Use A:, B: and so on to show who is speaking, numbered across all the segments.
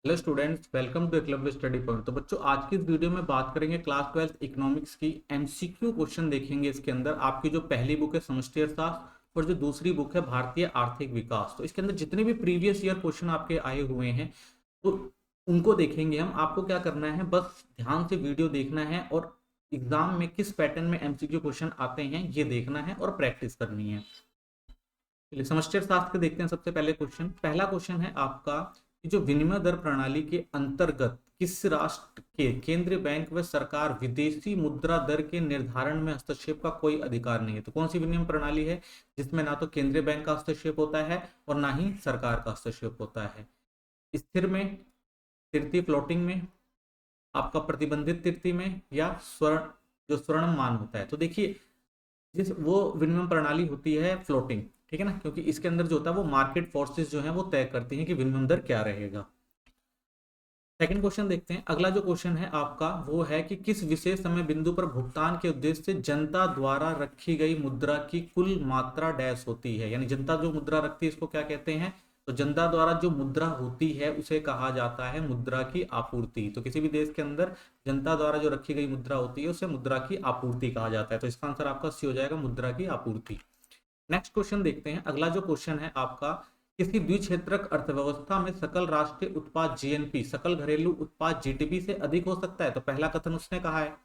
A: Hello students, welcome to Eklavya study point. तो बच्चों, आज की इस वीडियो में बात करेंगे क्लास 12 इकोनॉमिक्स की एमसीक्यू क्वेश्चन देखेंगे। इसके अंदर आपकी जो पहली बुक है समष्टि अर्थशास्त्र और जो दूसरी बुक है भारतीय आर्थिक विकास, तो इसके अंदर जितने भी प्रीवियस ईयर क्वेश्चन आपके आए हुए हैं तो उनको देखेंगे हम। आपको क्या करना है, बस ध्यान से वीडियो देखना है और एग्जाम में किस पैटर्न में एमसीक्यू क्वेश्चन आते हैं ये देखना है और प्रैक्टिस करनी है। चलिए समष्टि अर्थशास्त्र के देखते हैं। सबसे पहले क्वेश्चन, पहला क्वेश्चन है आपका कि जो विनिमय दर प्रणाली के अंतर्गत किस राष्ट्र के केंद्रीय बैंक व सरकार विदेशी मुद्रा दर के निर्धारण में हस्तक्षेप का कोई अधिकार नहीं है। तो कौन सी विनिमय प्रणाली है जिसमें ना तो केंद्रीय बैंक का हस्तक्षेप होता है और ना ही सरकार का हस्तक्षेप होता है? स्थिर में, तृतीय फ्लोटिंग में, आपका प्रतिबंधित तृतीय में, या स्वर्ण जो स्वर्ण मान होता है। तो देखिए, जिस वो विनिमय प्रणाली होती है फ्लोटिंग, ठीक है ना, क्योंकि इसके अंदर जो होता है वो मार्केट फोर्सेस जो है वो तय करती हैं कि विनिमय दर क्या रहेगा। सेकंड क्वेश्चन देखते हैं। अगला जो क्वेश्चन है आपका वो है कि किस विशेष समय बिंदु पर भुगतान के उद्देश्य से जनता द्वारा रखी गई मुद्रा की कुल मात्रा डैश होती है। यानी जनता जो मुद्रा रखती है इसको क्या कहते हैं? तो जनता द्वारा जो मुद्रा होती है उसे कहा जाता है मुद्रा की आपूर्ति। तो किसी भी देश के अंदर जनता द्वारा जो रखी गई मुद्रा होती है उसे मुद्रा की आपूर्ति कहा जाता है। तो इसका आंसर आपका सी हो जाएगा, मुद्रा की आपूर्ति। नेक्स्ट क्वेश्चन देखते हैं। अगला जो क्वेश्चन है आपका, किसी द्विक्षेत्रक अर्थव्यवस्था में सकल राष्ट्रीय उत्पाद जीएनपी सकल घरेलू उत्पाद जीडीपी से अधिक हो सकता है। तो पहला कथन उसने कहा है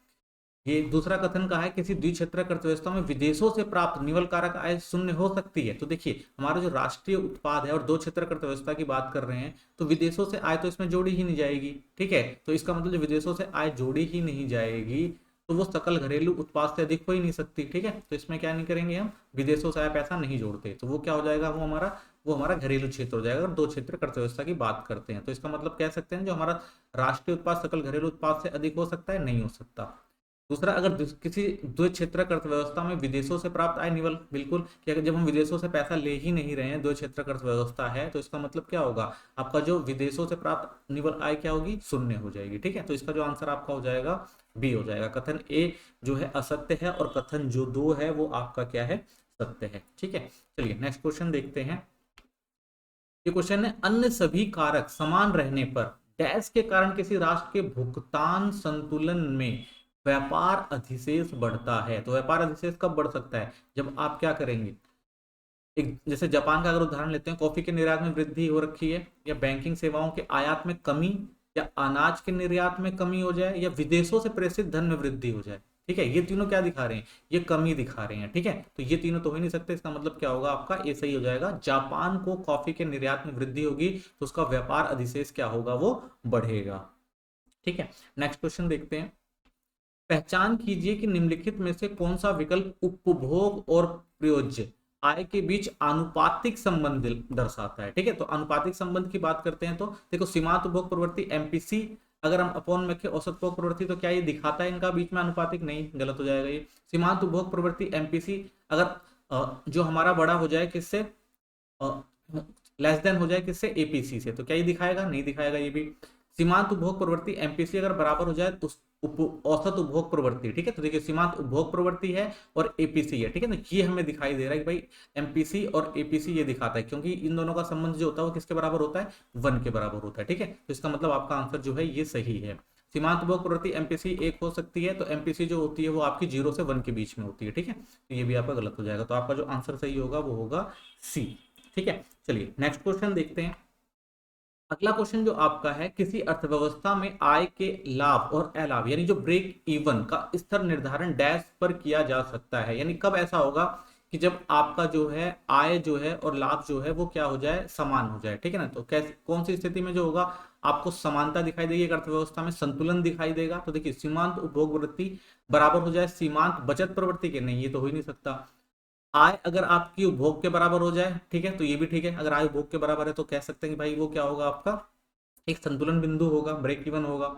A: ये। दूसरा कथन कहा है किसी द्विक्षेत्रक अर्थव्यवस्था में विदेशों से प्राप्त निवल कारक आय शून्य हो सकती है। तो देखिए, हमारा जो राष्ट्रीय उत्पाद है और दो क्षेत्रक अर्थव्यवस्था की बात कर रहे हैं तो विदेशों से आय तो इसमें जोड़ी ही नहीं जाएगी। ठीक है, तो इसका मतलब जो विदेशों से आय जोड़ी ही नहीं जाएगी तो वो सकल घरेलू उत्पाद से अधिक हो ही नहीं सकती। ठीक है, तो इसमें क्या नहीं करेंगे हम, विदेशों से आया पैसा नहीं जोड़ते, तो वो क्या हो जाएगा, वो हमारा घरेलू क्षेत्र हो जाएगा। अगर दो क्षेत्र अर्थव्यवस्था की बात करते हैं तो इसका मतलब कह सकते हैं जो हमारा राष्ट्रीय उत्पाद सकल घरेलू उत्पाद से अधिक हो सकता है, नहीं हो सकता। दूसरा, अगर किसी द्वि क्षेत्रक अर्थव्यवस्था में विदेशों से प्राप्त आय निवल, बिल्कुल कि अगर जब हम विदेशों से पैसा ले ही नहीं रहे हैं, द्वि क्षेत्रक अर्थव्यवस्था है, तो इसका मतलब क्या होगा, आपका जो विदेशों से प्राप्त निवल आय क्या होगी, शून्य हो जाएगी। ठीक है, तो इसका जो आंसर आपका हो जाएगा बी हो जाएगा। कथन ए जो है असत्य है और कथन जो दो है वो आपका क्या है, सत्य है। ठीक है, चलिए नेक्स्ट क्वेश्चन देखते हैं। ये क्वेश्चन है, अन्य सभी कारक समान रहने पर डैश के कारण किसी राष्ट्र के भुगतान संतुलन में व्यापार अधिशेष बढ़ता है। तो व्यापार अधिशेष कब बढ़ सकता है, जब आप क्या करेंगे, एक जैसे जापान का अगर उदाहरण लेते हैं, कॉफी के निर्यात में वृद्धि हो रखी है, या बैंकिंग सेवाओं के आयात में कमी, या अनाज के निर्यात में कमी हो जाए, या विदेशों से प्रेषित धन में वृद्धि हो जाए। ठीक है, ये तीनों क्या दिखा रहे हैं, ये कमी दिखा रहे हैं। ठीक है, तो ये तीनों तो हो ही नहीं सकते। इसका मतलब क्या होगा, आपका ए सही हो जाएगा। जापान को कॉफी के निर्यात में वृद्धि होगी तो उसका व्यापार अधिशेष क्या होगा, वो बढ़ेगा। ठीक है, नेक्स्ट क्वेश्चन देखते हैं। पहचान कीजिए कि निम्नलिखित में से कौन सा विकल्प उपभोग और प्रयोज्य आय के बीच आनुपातिक संबंध दर्शाता है। ठीक है, तो आनुपातिक संबंध की बात करते हैं तो देखो, सीमांत उपभोग प्रवृत्ति एमपीसी अगर हम अपॉन में औसत उपभोग प्रवृत्ति, तो क्या ये दिखाता है इनका बीच में आनुपातिक? नहीं, गलत हो जाएगा ये। सीमांत उपभोग प्रवृत्ति एमपीसी अगर जो हमारा बड़ा हो जाए किससे, लेस देन हो जाए किससे, एपीसी से, तो क्या ये दिखाएगा? नहीं दिखाएगा ये भी। सीमांत उपभोग प्रवृत्ति एमपीसी अगर बराबर हो जाए तो औसत उपभोग प्रवृत्ति। ठीक है, तो देखिए सीमांत उपभोग प्रवृत्ति है और एपीसी है। ठीक है, तो ये हमें दिखाई दे रहा है कि भाई एमपीसी और एपीसी ये दिखाता है, क्योंकि इन दोनों का संबंध जो होता है वो किसके बराबर होता है, 1 के बराबर होता है। ठीक है, तो इसका मतलब आपका आंसर जो है ये सही है। सीमांत उपभोग प्रवृत्ति एमपीसी 1 हो सकती है, तो एमपीसी जो होती है वो आपकी 0 से 1 के बीच में होती है। ठीक है, तो ये भी आपका गलत हो जाएगा। तो आपका जो आंसर सही होगा वो होगा सी। ठीक है, चलिए नेक्स्ट क्वेश्चन देखते हैं। अगला क्वेश्चन जो आपका है, किसी अर्थव्यवस्था में आय के लाभ और अलाभ यानी जो ब्रेक इवन का स्तर निर्धारण डैश पर किया जा सकता है। यानी कब ऐसा होगा कि जब आपका जो है आय जो है और लाभ जो है वो क्या हो जाए, समान हो जाए। ठीक है ना, तो कैसे, कौन सी स्थिति में जो होगा आपको समानता दिखाई देगी, एक अर्थव्यवस्था में संतुलन दिखाई देगा। तो देखिए, सीमांत उपभोग प्रवृत्ति बराबर हो जाए सीमांत बचत प्रवृत्ति के, नहीं ये तो हो ही नहीं सकता। आय अगर आपकी उपभोग के बराबर हो जाए, ठीक है, तो ये भी ठीक है। अगर आय उपभोग के बराबर है तो कह सकते हैं कि भाई वो क्या होगा, आपका एक संतुलन बिंदु होगा, ब्रेक इवन होगा।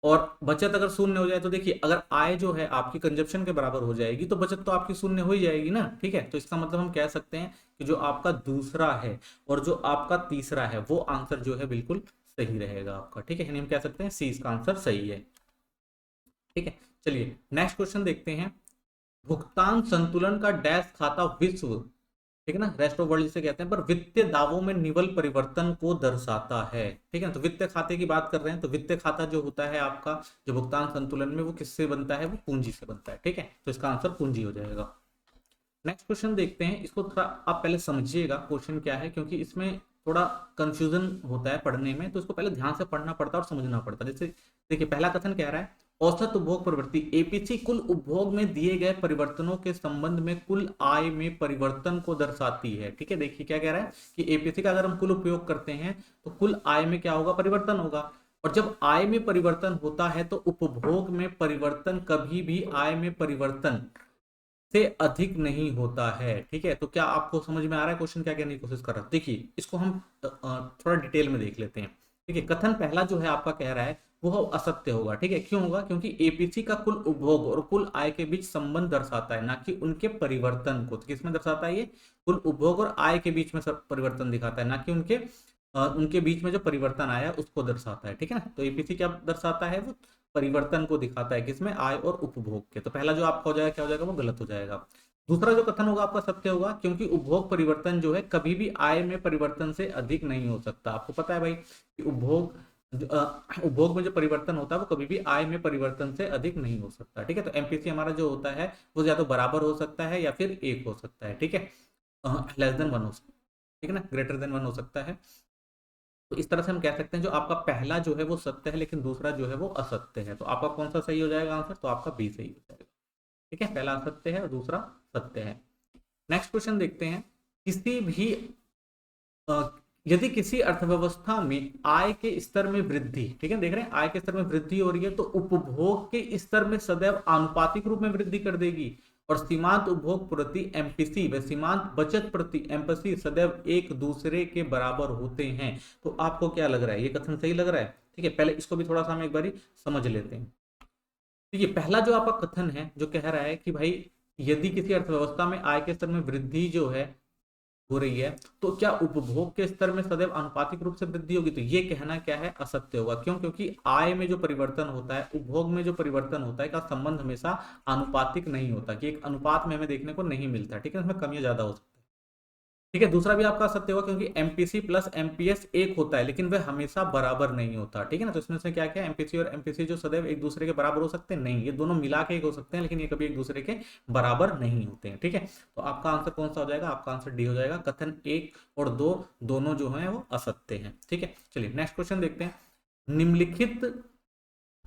A: और बचत अगर शून्य हो जाए तो देखिए, अगर आय जो है आपकी कंजप्शन के बराबर हो जाएगी तो बचत तो आपकी शून्य हो ही जाएगी ना। ठीक है, तो इसका मतलब हम कह सकते हैं कि जो आपका दूसरा है और जो आपका तीसरा है वो आंसर जो है बिल्कुल सही रहेगा आपका। ठीक है, यानी हम कह सकते हैं सी इसका आंसर सही है। ठीक है, चलिए नेक्स्ट क्वेश्चन देखते हैं। भुगतान संतुलन का डैश खाता विश्व ठीक है ना, रेस्ट ऑफ वर्ल्ड जिसे कहते हैं, पर वित्तीय दावों में निवल परिवर्तन को दर्शाता है। ठीक है ना, तो वित्तीय खाते की बात कर रहे हैं, तो वित्तीय खाता जो होता है आपका, जो भुगतान संतुलन में, वो किससे बनता है, वो पूंजी से बनता है। ठीक है, तो इसका आंसर पूंजी हो जाएगा। नेक्स्ट क्वेश्चन देखते हैं, इसको थोड़ा आप पहले समझिएगा क्वेश्चन क्या है, क्योंकि इसमें थोड़ा कंफ्यूजन होता है पढ़ने में, तो इसको पहले ध्यान से पढ़ना पड़ता है और समझना पड़ता है। जैसे देखिए, पहला कथन कह रहा है औसत उपभोग प्रवृत्ति एपीसी कुल उपभोग में दिए गए परिवर्तनों के संबंध में कुल आय में परिवर्तन को दर्शाती है। ठीक है, देखिए क्या कह रहा है कि एपीसी का अगर हम कुल उपयोग करते हैं तो कुल आय में क्या होगा, परिवर्तन होगा। और जब आय में परिवर्तन होता है तो उपभोग में परिवर्तन कभी भी आय में परिवर्तन से अधिक नहीं होता है। ठीक है, तो क्या आपको समझ में आ रहा है क्वेश्चन क्या कहने की कोशिश कर रहा है? देखिए, इसको हम थोड़ा डिटेल में देख लेते हैं। ठीक है, कथन पहला जो है आपका कह रहा है वो असत्य होगा। ठीक है, क्यों होगा? क्योंकि एपीसी का कुल उपभोग और कुल आय के बीच संबंध दर्शाता है, ना कि उनके परिवर्तन को। तो किसमें दर्शाता है? ये कुल उपभोग और आय के बीच में सब परिवर्तन दिखाता है, ना कि उनके बीच में जो परिवर्तन आया उसको दर्शाता है। ठीक है ना, तो एपीसी क्या दर्शाता है? वो परिवर्तन को दिखाता है, किसमें? आय और उपभोग के। तो पहला जो आपका हो जाएगा क्या हो जाएगा, वो गलत हो जाएगा। दूसरा जो कथन होगा आपका सत्य होगा, क्योंकि उपभोग परिवर्तन जो है कभी भी आय में परिवर्तन से अधिक नहीं हो सकता। आपको पता है भाई कि उपभोग में जो परिवर्तन होता है वो कभी भी आय में परिवर्तन से अधिक नहीं हो सकता। ठीक है, तो एमपीसी हमारा जो होता है वो या तो बराबर हो सकता है या फिर एक हो सकता है। ठीक है, लेस देन वन हो सकता है। ठीक है ना, ग्रेटर देन वन हो सकता है। तो इस तरह से हम कह सकते हैं जो आपका पहला जो है वो सत्य है, लेकिन दूसरा जो है वो असत्य है। तो आपका कौन सा सही हो जाएगा आंसर? तो आपका बी सही हो जाएगा। ठीक है, पहला असत्य है और दूसरा सत्य है। नेक्स्ट क्वेश्चन देखते हैं, किसी भी यदि किसी अर्थव्यवस्था में आय के स्तर में वृद्धि, ठीक है, देख रहे हैं आय के स्तर में वृद्धि हो रही है, तो उपभोग के स्तर में सदैव आनुपातिक रूप में वृद्धि कर देगी। और सीमांत उपभोग प्रति एमपीसी व सीमांत बचत प्रति एमपीसी सदैव एक दूसरे के बराबर होते हैं। तो आपको क्या लग रहा है, ये कथन सही लग रहा है? ठीक है, पहले इसको भी थोड़ा सा हम एक बार समझ लेते हैं। तो ये पहला जो आपका कथन है जो कह रहा है कि भाई यदि किसी अर्थव्यवस्था में आय के स्तर में वृद्धि जो है हो रही है, तो क्या उपभोग के स्तर में सदैव आनुपातिक रूप से वृद्धि होगी? तो ये कहना क्या है, असत्य होगा। क्यों? क्योंकि आय में जो परिवर्तन होता है, उपभोग में जो परिवर्तन होता है, का संबंध हमेशा आनुपातिक नहीं होता, कि एक अनुपात में हमें देखने को नहीं मिलता। ठीक है, इसमें कमियां ज्यादा हो सकती है। ठीक है, दूसरा भी आपका सत्य होगा, क्योंकि एमपीसी प्लस एमपीएस एक होता है, लेकिन वह हमेशा बराबर नहीं होता। ठीक है ना, तो इसमें से क्या क्या एमपीसी और एमपीसी जो सदैव एक दूसरे के बराबर हो सकते हैं? नहीं, ये दोनों मिला के एक हो सकते हैं, लेकिन ये कभी एक दूसरे के बराबर नहीं होते हैं। ठीक है, तो आपका आंसर कौन सा हो जाएगा? आपका आंसर डी हो जाएगा। कथन एक और दो दोनों जो है वो असत्य हैं। ठीक है, चलिए नेक्स्ट क्वेश्चन देखते हैं। निम्नलिखित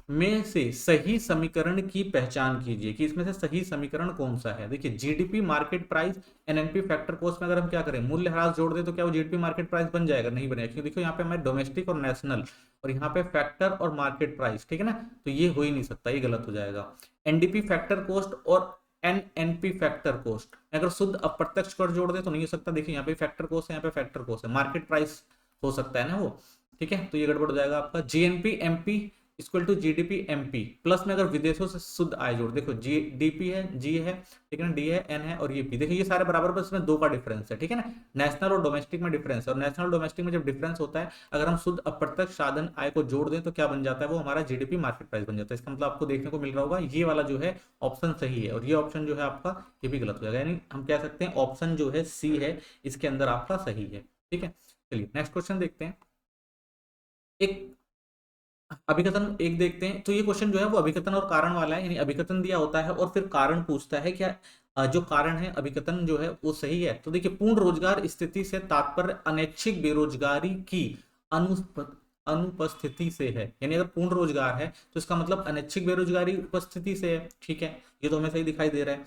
A: में से सही समीकरण की पहचान कीजिए, कि इसमें से सही समीकरण कौन सा है। देखिए, GDP market price NNP factor cost में अगर हम क्या करें, मूल्य ह्रास जोड़ दे, तो क्या वो जीडीपी मार्केट प्राइस बन जाएगा? नहीं बनेगा, क्योंकि देखो यहाँ पे हमारे डोमेस्टिक और नेशनल, और यहाँ पे फैक्टर और मार्केट प्राइस। ठीक है ना, तो ये हो ही नहीं सकता, ये गलत हो जाएगा। एनडीपी फैक्टर कॉस्ट और एनएनपी फैक्टर कॉस्ट अगर शुद्ध अप्रत्यक्ष कर जोड़ दे तो नहीं हो सकता। देखिए, यहाँ पे फैक्टर कॉस्ट है, यहाँ पे फैक्टर कॉस्ट है, मार्केट प्राइस हो सकता है ना वो। ठीक है, तो ये गड़बड़ हो जाएगा आपका। GNP MP equal to GDP MP, plus में अगर विदेशों से शुद्ध आय जोड़, देखो जी डीपी है, जी है, ठीक है ना, डी है, एन है और ये पी। देखिए ये सारे बराबर, बस इसमें दो का डिफरेंस है। ठीक है ना, नेशनल और डोमेस्टिक में डिफरेंस है, और नेशनल और डोमेस्टिक में जब डिफरेंस होता है, अगर हम शुद्ध अप्रत्यक्ष साधन आय को जोड़ दें तो क्या बन जाता है, वो हमारा जीडीपी मार्केट प्राइस बन जाता है। इसका मतलब आपको देखने को मिल रहा होगा ये वाला जो है ऑप्शन सही है, और ये ऑप्शन जो है आपका ये भी गलत हो जाएगा। यानी हम कह सकते हैं ऑप्शन जो है सी है इसके अंदर आपका सही है। ठीक है, चलिए नेक्स्ट क्वेश्चन देखते हैं। एक अभिकथन एक देखते हैं, तो ये क्वेश्चन जो है वो अभिकथन और कारण वाला है। यानी अभिकथन दिया होता है और फिर कारण पूछता है, क्या जो कारण है अभिकथन जो है वो सही है। तो देखिए, पूर्ण रोजगार स्थिति से तात्पर्य अनैच्छिक बेरोजगारी की अनुपस्थिति से है। यानी अगर पूर्ण रोजगार है तो इसका मतलब अनैच्छिक बेरोजगारी उपस्थिति से है। ठीक है, ये तो हमें सही दिखाई दे रहा है।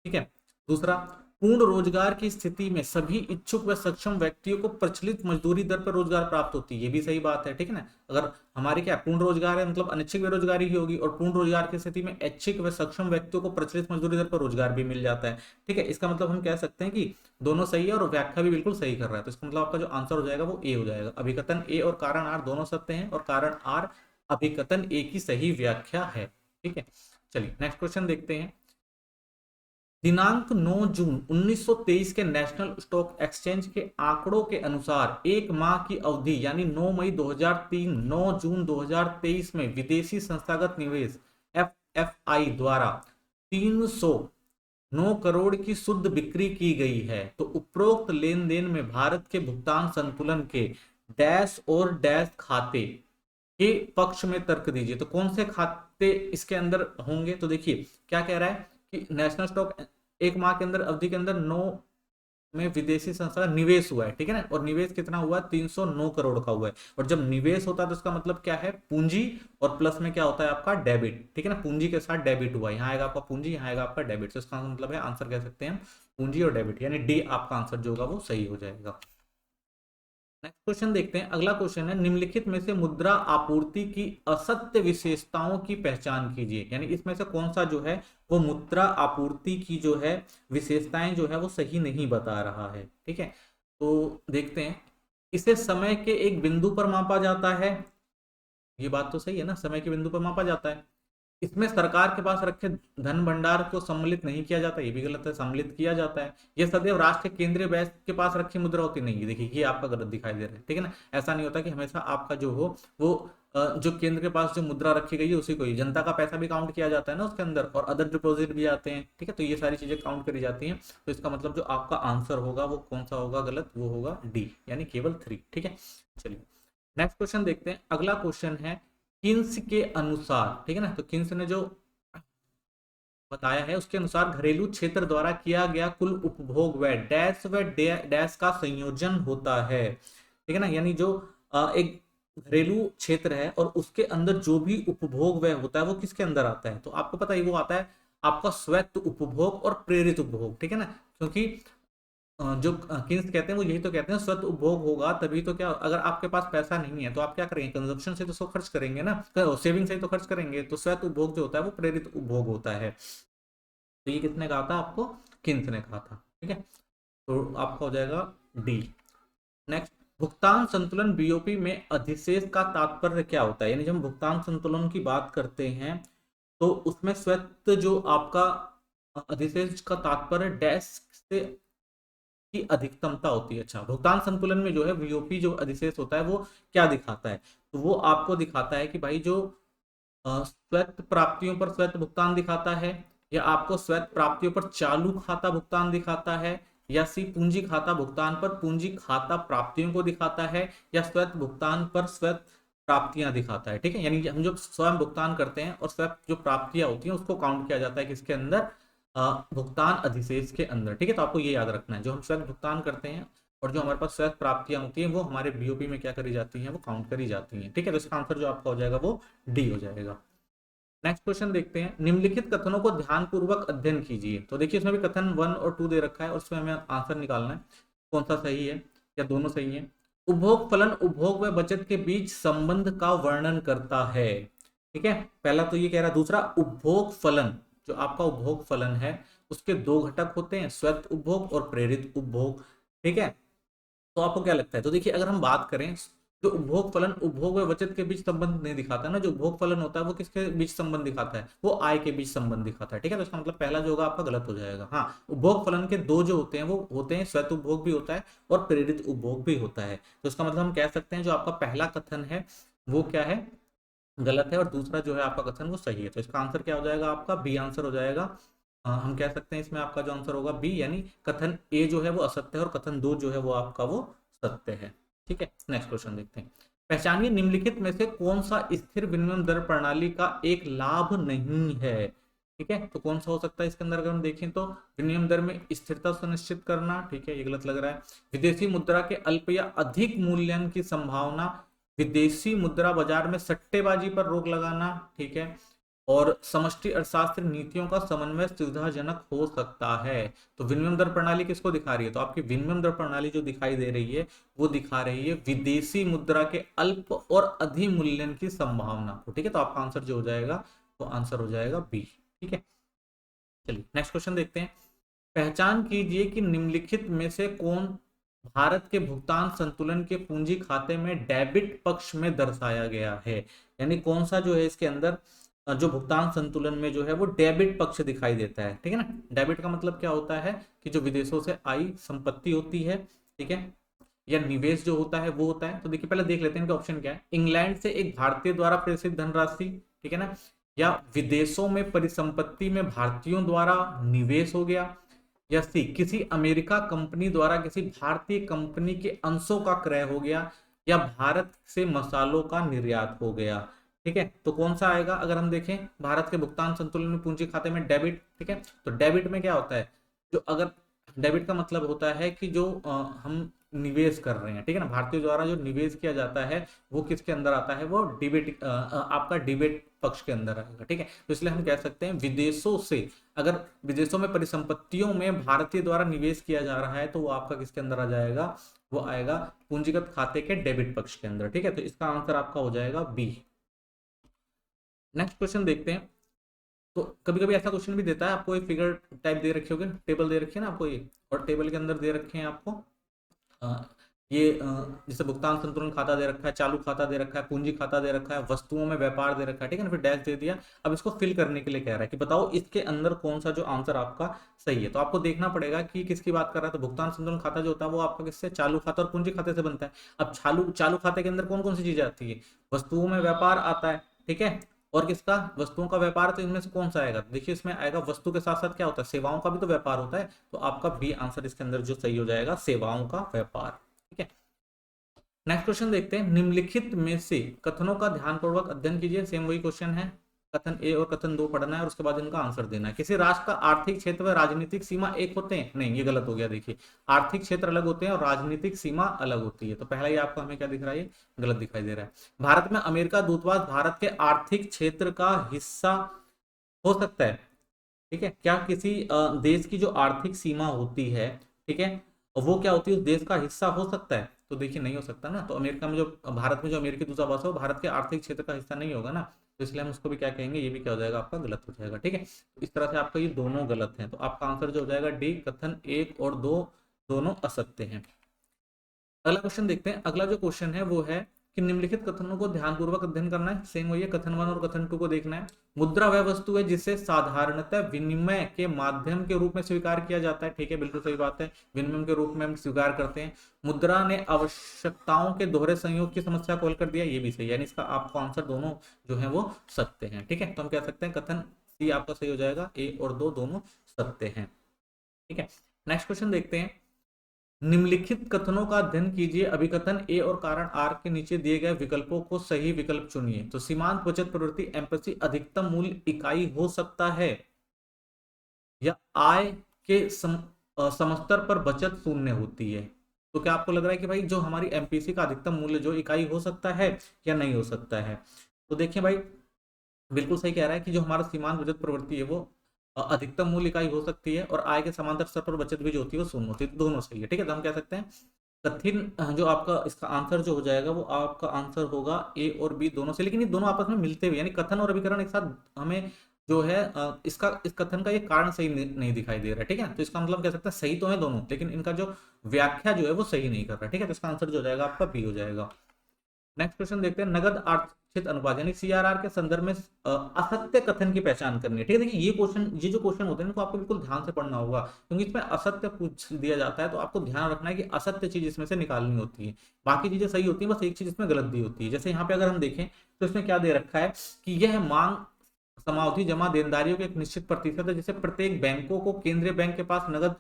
A: ठीक है, दूसरा, पूर्ण रोजगार की स्थिति में सभी इच्छुक व सक्षम व्यक्तियों को प्रचलित मजदूरी दर पर रोजगार प्राप्त होती है। ये भी सही बात है। ठीक है ना, अगर हमारे क्या पूर्ण रोजगार है मतलब अनैच्छिक बेरोजगारी ही होगी, और पूर्ण रोजगार की स्थिति में ऐच्छिक व सक्षम व्यक्तियों को प्रचलित मजदूरी दर पर रोजगार भी मिल जाता है। ठीक है, इसका मतलब हम कह सकते हैं कि दोनों सही है और व्याख्या भी बिल्कुल सही कर रहा है। तो इसका मतलब आपका जो आंसर हो जाएगा वो ए हो जाएगा। अभिकथन ए और कारण आर दोनों सत्य हैं, और कारण आर अभिकथन ए की सही व्याख्या है। ठीक है, चलिए नेक्स्ट क्वेश्चन देखते हैं। दिनांक 9 जून 1923 के नेशनल स्टॉक एक्सचेंज के आंकड़ों के अनुसार एक माह की अवधि यानी 9 मई 2003 9 जून 2023 में विदेशी संस्थागत निवेश एफएफआई द्वारा 300 9 करोड़ की शुद्ध बिक्री की गई है तो उपरोक्त लेन देन में भारत के भुगतान संतुलन के डैश और डैश खाते के पक्ष में तर्क दीजिए। तो कौन से खाते इसके अंदर होंगे? तो देखिए क्या कह रहा है कि नेशनल स्टॉक एक माह के अंदर अवधि के अंदर 9 में विदेशी संस्था का निवेश हुआ है, ठीक है ना, और निवेश कितना हुआ? 309 करोड़ का हुआ है। और जब निवेश होता है तो उसका मतलब क्या है? पूंजी, और प्लस में क्या होता है आपका? डेबिट, ठीक है ना, पूंजी के साथ डेबिट हुआ, यहाँ आएगा आपका पूंजी, यहाँ आएगा आपका डेबिट। तो इसका मतलब है, आंसर कह सकते हैं पूंजी और डेबिट, यानी डी आपका आंसर जो होगा वो सही हो जाएगा। नेक्स्ट क्वेश्चन देखते हैं। अगला क्वेश्चन है, निम्नलिखित में से मुद्रा आपूर्ति की असत्य विशेषताओं की पहचान कीजिए। यानी इसमें से कौन सा जो है वो मुद्रा आपूर्ति की जो है विशेषताएं जो है वो सही नहीं बता रहा है, ठीक है। तो देखते हैं, इसे समय के एक बिंदु पर मापा जाता है, ये बात तो सही है ना, समय के बिंदु पर मापा जाता है। इसमें सरकार के पास रखे धन भंडार को सम्मिलित नहीं किया जाता, ये भी गलत है, सम्मिलित किया जाता है। ये सदैव राष्ट्र के केंद्रीय बैंक के पास रखी मुद्रा होती नहीं, देखिए ये आपका गलत दिखाई दे रहा है, ठीक है ना। ऐसा नहीं होता कि हमेशा आपका जो हो वो जो केंद्र के पास जो मुद्रा रखी गई है उसी को ही, जनता का पैसा भी काउंट किया जाता है ना उसके अंदर, और अदर डिपॉजिट भी आते हैं, ठीक है। तो ये सारी चीजें काउंट करी जाती हैं। तो इसका मतलब जो आपका आंसर होगा वो कौन सा होगा गलत? वो होगा डी, यानी केवल 3, ठीक है। चलिए नेक्स्ट क्वेश्चन देखते हैं। अगला क्वेश्चन है, किन्स के अनुसार, ठीक है ना, तो किन्स ने जो बताया है उसके अनुसार घरेलू क्षेत्र द्वारा किया गया कुल उपभोग व डैश का संयोजन होता है, ठीक है ना। यानी जो एक घरेलू क्षेत्र है और उसके अंदर जो भी उपभोग व्यय होता है वो किसके अंदर आता है? तो आपको पता है वो आता है आपका स्वैत उपभोग और प्रेरित उपभोग, ठीक है ना। क्योंकि जो किन्स कहते हैं वो यही तो कहते हैं स्वत उपभोग होगा तभी तो, क्या अगर आपके पास पैसा नहीं है तो आप क्या करेंगे? कंजप्शन से तो उसको खर्च करेंगे ना, सेविंग से ही तो खर्च करेंगे। तो स्वत उपभोग जो होता है वो प्रेरित उपभोग होता है। तो ये किसने कहा था आपको? किन्स ने कहा था, ठीक है। तो आपका हो जाएगा डी। नेक्स्ट, भुगतान संतुलन बीओपी में अधिशेष का तात्पर्य क्या होता है? यानी जब हम भुगतान संतुलन की बात करते हैं तो उसमें स्वत जो आपका अधिशेष का तात्पर्य डैश से की अधिकतमता होती है। अच्छा, भुगतान संतुलन में जो है वीओपी जो अधिशेष होता है वो क्या दिखाता है? तो वो आपको दिखाता है कि भाई जो स्वैत प्राप्तियों पर स्वैत भुगतान दिखाता है, या आपको स्वैत प्राप्तियों पर चालू खाता भुगतान दिखाता है, या सी पूंजी खाता भुगतान पर पूंजी खाता प्राप्तियों को दिखाता है, या स्वैत भुगतान पर स्वैत प्राप्तियां दिखाता है, ठीक है। यानी हम जो स्वयं भुगतान करते हैं और स्वैत जो प्राप्तियां होती हैं उसको काउंट किया जाता है किसके अंदर? भुगतान अधिशेष के अंदर, ठीक है। तो आपको ये याद रखना है, जो हम स्वयं भुगतान करते हैं और जो हमारे पास स्वयं प्राप्तियां होती हैं वो हमारे बीओपी में क्या करी जाती हैं? वो काउंट करी जाती हैं, ठीक है। तो इसका आंसर जो आपका हो जाएगा वो डी हो जाएगा। नेक्स्ट क्वेश्चन देखते हैं, निम्नलिखित कथनों को ध्यानपूर्वक अध्ययन कीजिए। तो देखिए इसमें भी कथन 1 और 2 दे रखा है और उसमें हमें आंसर निकालना है कौन सा सही है या दोनों सही है। उपभोग फलन उपभोग व बचत के बीच संबंध का वर्णन करता है, ठीक है। पहला तो ये कह रहा है। दूसरा, उपभोग फलन, जो आपका उपभोग फलन है उसके दो घटक होते हैं, स्वैत उपभोग और प्रेरित उपभोग, ठीक है। तो आपको क्या लगता है? तो देखिए अगर हम बात करें, जो उपभोग फलन उपभोग व बचत के बीच संबंध नहीं दिखाता ना, जो उपभोग फलन होता है वो किसके बीच संबंध दिखाता है? वो आय के बीच संबंध दिखाता है, ठीक है। तो इसका मतलब पहला जो होगा आपका गलत हो जाएगा। हाँ, उपभोग फलन के दो जो होते हैं वो होते हैं स्वैत उपभोग भी होता है और प्रेरित उपभोग भी होता है। तो इसका मतलब हम कह सकते हैं जो आपका पहला कथन है वो क्या है? गलत है, और दूसरा जो है आपका कथन वो सही है। तो इसका आंसर क्या हो जाएगा? आपका बी आंसर हो जाएगा। हम कह सकते हैं इसमें आपका जो आंसर होगा बी, यानी कथन ए जो है वो असत्य है और कथन 2 जो है वो आपका वो सत्य है, ठीक है। नेक्स्ट क्वेश्चन देखते हैं। पहचानिए निम्नलिखित में से कौन सा स्थिर विनिमय दर प्रणाली का एक लाभ नहीं है, ठीक है। तो कौन सा हो सकता है इसके अंदर? अगर हम देखें तो विनिमय दर में स्थिरता सुनिश्चित करना, ठीक है, ये गलत लग रहा है। विदेशी मुद्रा के अल्प या अधिक मूल्यन की संभावना, विदेशी मुद्रा बाजार में सट्टेबाजी पर रोक लगाना, ठीक है, और समष्टि अर्थशास्त्र नीतियों का समन्वय सुविधाजनक हो सकता है। तो विनिमय दर प्रणाली किसको दिखा रही है? तो आपकी विनिमय दर प्रणाली जो दिखाई दे रही है वो दिखा रही है विदेशी मुद्रा के अल्प और अधिमूल्यन की संभावना को, ठीक है। तो आपका आंसर जो हो जाएगा वो आंसर हो जाएगा बी, ठीक है। चलिए नेक्स्ट क्वेश्चन देखते हैं। पहचान कीजिए कि निम्नलिखित में से कौन भारत के भुगतान संतुलन के पूंजी खाते में डेबिट पक्ष में दर्शाया गया है। यानी कौन सा जो है इसके अंदर जो भुगतान संतुलन में जो है वो डेबिट पक्ष दिखाई देता है, ठीक है ना। डेबिट का मतलब क्या होता है कि जो विदेशों से आई संपत्ति होती है, ठीक है, या निवेश जो होता है वो होता है। तो देखिए पहले देख लेते हैं इनका ऑप्शन क्या है। इंग्लैंड से एक भारतीय द्वारा प्रेषित धनराशि, ठीक है ना, या विदेशों में परिसंपत्ति में भारतीयों द्वारा निवेश हो गया, या सी किसी अमेरिका कंपनी द्वारा किसी भारतीय कंपनी के अंशों का क्रय हो गया, या भारत से मसालों का निर्यात हो गया। ठीक है, तो कौन सा आएगा? अगर हम देखें भारत के भुगतान संतुलन में पूंजी खाते में डेबिट, ठीक है, तो डेबिट में क्या होता है, जो अगर डेबिट का मतलब होता है कि जो हम निवेश कर रहे हैं, ठीक है ना, भारतीय द्वारा जो निवेश किया जाता है वो किसके अंदर आता है, वो डिबेट आपका डिबेट पक्ष के अंदर आएगा। ठीक है, तो इसलिए हम कह सकते हैं विदेशों से, अगर विदेशों में परिसंपत्तियों में भारतीय द्वारा निवेश किया जा रहा है तो वो आपका किसके अंदर आ जाएगा, वो आएगा पूंजीगत खाते के डेबिट पक्ष के अंदर। ठीक है, तो इसका आंसर आपका हो जाएगा बी। नेक्स्ट क्वेश्चन देखते हैं। तो कभी कभी ऐसा क्वेश्चन भी देता है, आपको एक फिगर टाइप दे रखी होगी, टेबल दे रखी है ना आपको ये, और टेबल के अंदर दे रखे हैं आपको ये जैसे भुगतान संतुलन खाता दे रखा है, चालू खाता दे रखा है, पूंजी खाता दे रखा है, वस्तुओं में व्यापार दे रखा है, ठीक है ना, फिर डैश दे दिया। अब इसको फिल करने के लिए कह रहा है कि बताओ इसके अंदर कौन सा जो आंसर आपका सही है। तो आपको देखना पड़ेगा कि किसकी बात कर रहा है। तो भुगतान संतुलन खाता जो होता है वो आपका किससे, चालू खाता और पूंजी खाते से बनता है। अब चालू चालू खाते के अंदर कौन कौन सी चीजें आती है, वस्तुओं में व्यापार आता है, ठीक है, और किसका, वस्तुओं का व्यापार, तो इनमें से कौन सा आएगा, देखिए इसमें आएगा वस्तु के साथ साथ क्या होता है, सेवाओं का भी तो व्यापार होता है। तो आपका बी आंसर इसके अंदर जो सही हो जाएगा, सेवाओं का व्यापार। ठीक है, नेक्स्ट क्वेश्चन देखते हैं। निम्नलिखित में से कथनों का ध्यानपूर्वक अध्ययन कीजिए। सेम वही क्वेश्चन है, कथन ए और कथन दो पढ़ना है और उसके बाद इनका आंसर देना है। किसी राष्ट्र का आर्थिक क्षेत्र व राजनीतिक सीमा एक होते हैं? नहीं, ये गलत हो गया। देखिए आर्थिक क्षेत्र अलग होते हैं और राजनीतिक सीमा अलग होती है। तो पहला ही आपको हमें क्या दिख रहा है, गलत दिखाई दे रहा है। भारत में अमेरिका दूतावास भारत के आर्थिक क्षेत्र का हिस्सा हो सकता है। ठीक है, क्या किसी देश की जो आर्थिक सीमा होती है, ठीक है, वो क्या होती है, उस देश का हिस्सा हो सकता है? तो देखिए नहीं हो सकता ना। तो अमेरिका में जो, भारत में जो अमेरिकी दूतावास है वो भारत के आर्थिक क्षेत्र का हिस्सा नहीं होगा ना। तो इसलिए हम उसको भी क्या कहेंगे, ये भी क्या हो जाएगा आपका, गलत हो जाएगा। ठीक है, तो इस तरह से आपका ये दोनों गलत हैं। तो आपका आंसर जो हो जाएगा डी, कथन एक और दो दोनों असत्य हैं। अगला क्वेश्चन देखते हैं। अगला जो क्वेश्चन है वो है कि निम्नलिखित कथनों को ध्यानपूर्वक अध्ययन करना है। सेम वही है, कथन वन और कथन टू को देखना है। मुद्रा वह वस्तु है जिसे साधारणतः विनिमय के माध्यम के रूप में स्वीकार किया जाता है। ठीक है, बिल्कुल सही बात है, विनिमय के रूप में हम स्वीकार करते हैं। मुद्रा ने आवश्यकताओं के दोहरे संयोग की समस्या को हल कर दिया, ये भी सही है, यानी इसका आपका आंसर दोनों जो है वो सत्य है। ठीक है, तो हम कह सकते हैं कथन सी आपका सही हो जाएगा, ए और दो दोनों सत्य हैं। ठीक है, नेक्स्ट क्वेश्चन देखते हैं। निम्नलिखित कथनों का अध्ययन कीजिए। अभिकथन ए और कारण आर के नीचे दिए गए विकल्पों को सही विकल्प चुनिए। तो सीमांत बचत प्रवृत्ति एम्पैथी अधिकतम मूल्य इकाई हो सकता है, या आय के समस्तर पर बचत शून्य होती है। तो क्या आपको लग रहा है कि भाई जो हमारी एमपीसी का अधिकतम मूल्य जो इकाई हो सकता है या नहीं हो सकता है? तो देखिए भाई, बिल्कुल सही कह रहा है कि जो हमारा सीमांत बचत प्रवृत्ति है वो अधिकतम मूल्य इकाई हो सकती है, और आय के समांतर स्तर पर बचत भी जो होती है वो शून्य होती है। तो दोनों सही है। ठीक है, तो हम कह सकते हैं कठिन जो आपका इसका आंसर जो हो जाएगा वो आपका आंसर होगा ए और बी दोनों से। लेकिन ये दोनों आपस में मिलते हुए, यानी कथन और अभिकरण एक साथ हमें जो है इसका, इस कथन का ये कारण सही नहीं दिखाई दे रहा है। ठीक है, तो इसका मतलब कह सकते हैं सही तो है दोनों, लेकिन इनका जो व्याख्या जो है वो सही नहीं कर रहा है। ठीक है, तो इसका आंसर जो हो जाएगा आपका बी हो जाएगा। नेक्स्ट क्वेश्चन देखते हैं। नगद आर्थिक अनुपात यानी सीआरआर के संदर्भ में असत्य कथन की पहचान करनी है। ठीक है, देखिए ये क्वेश्चन, ये जो क्वेश्चन होते हैं इनको आपको बिल्कुल ध्यान से पढ़ना होगा, क्योंकि इसमें असत्य पूछ दिया जाता है। तो आपको ध्यान रखना है कि असत्य चीज इसमें से निकालनी होती है, बाकी चीजें सही होती है, बस एक चीज इसमें गलत दी होती है। जैसे यहाँ पे अगर हम देखें तो इसमें क्या दे रखा है कि यह मांग समावधि जमा देनदारियों के एक निश्चित प्रतिशत है, जिसे प्रत्येक बैंकों को केंद्रीय बैंक के पास नगद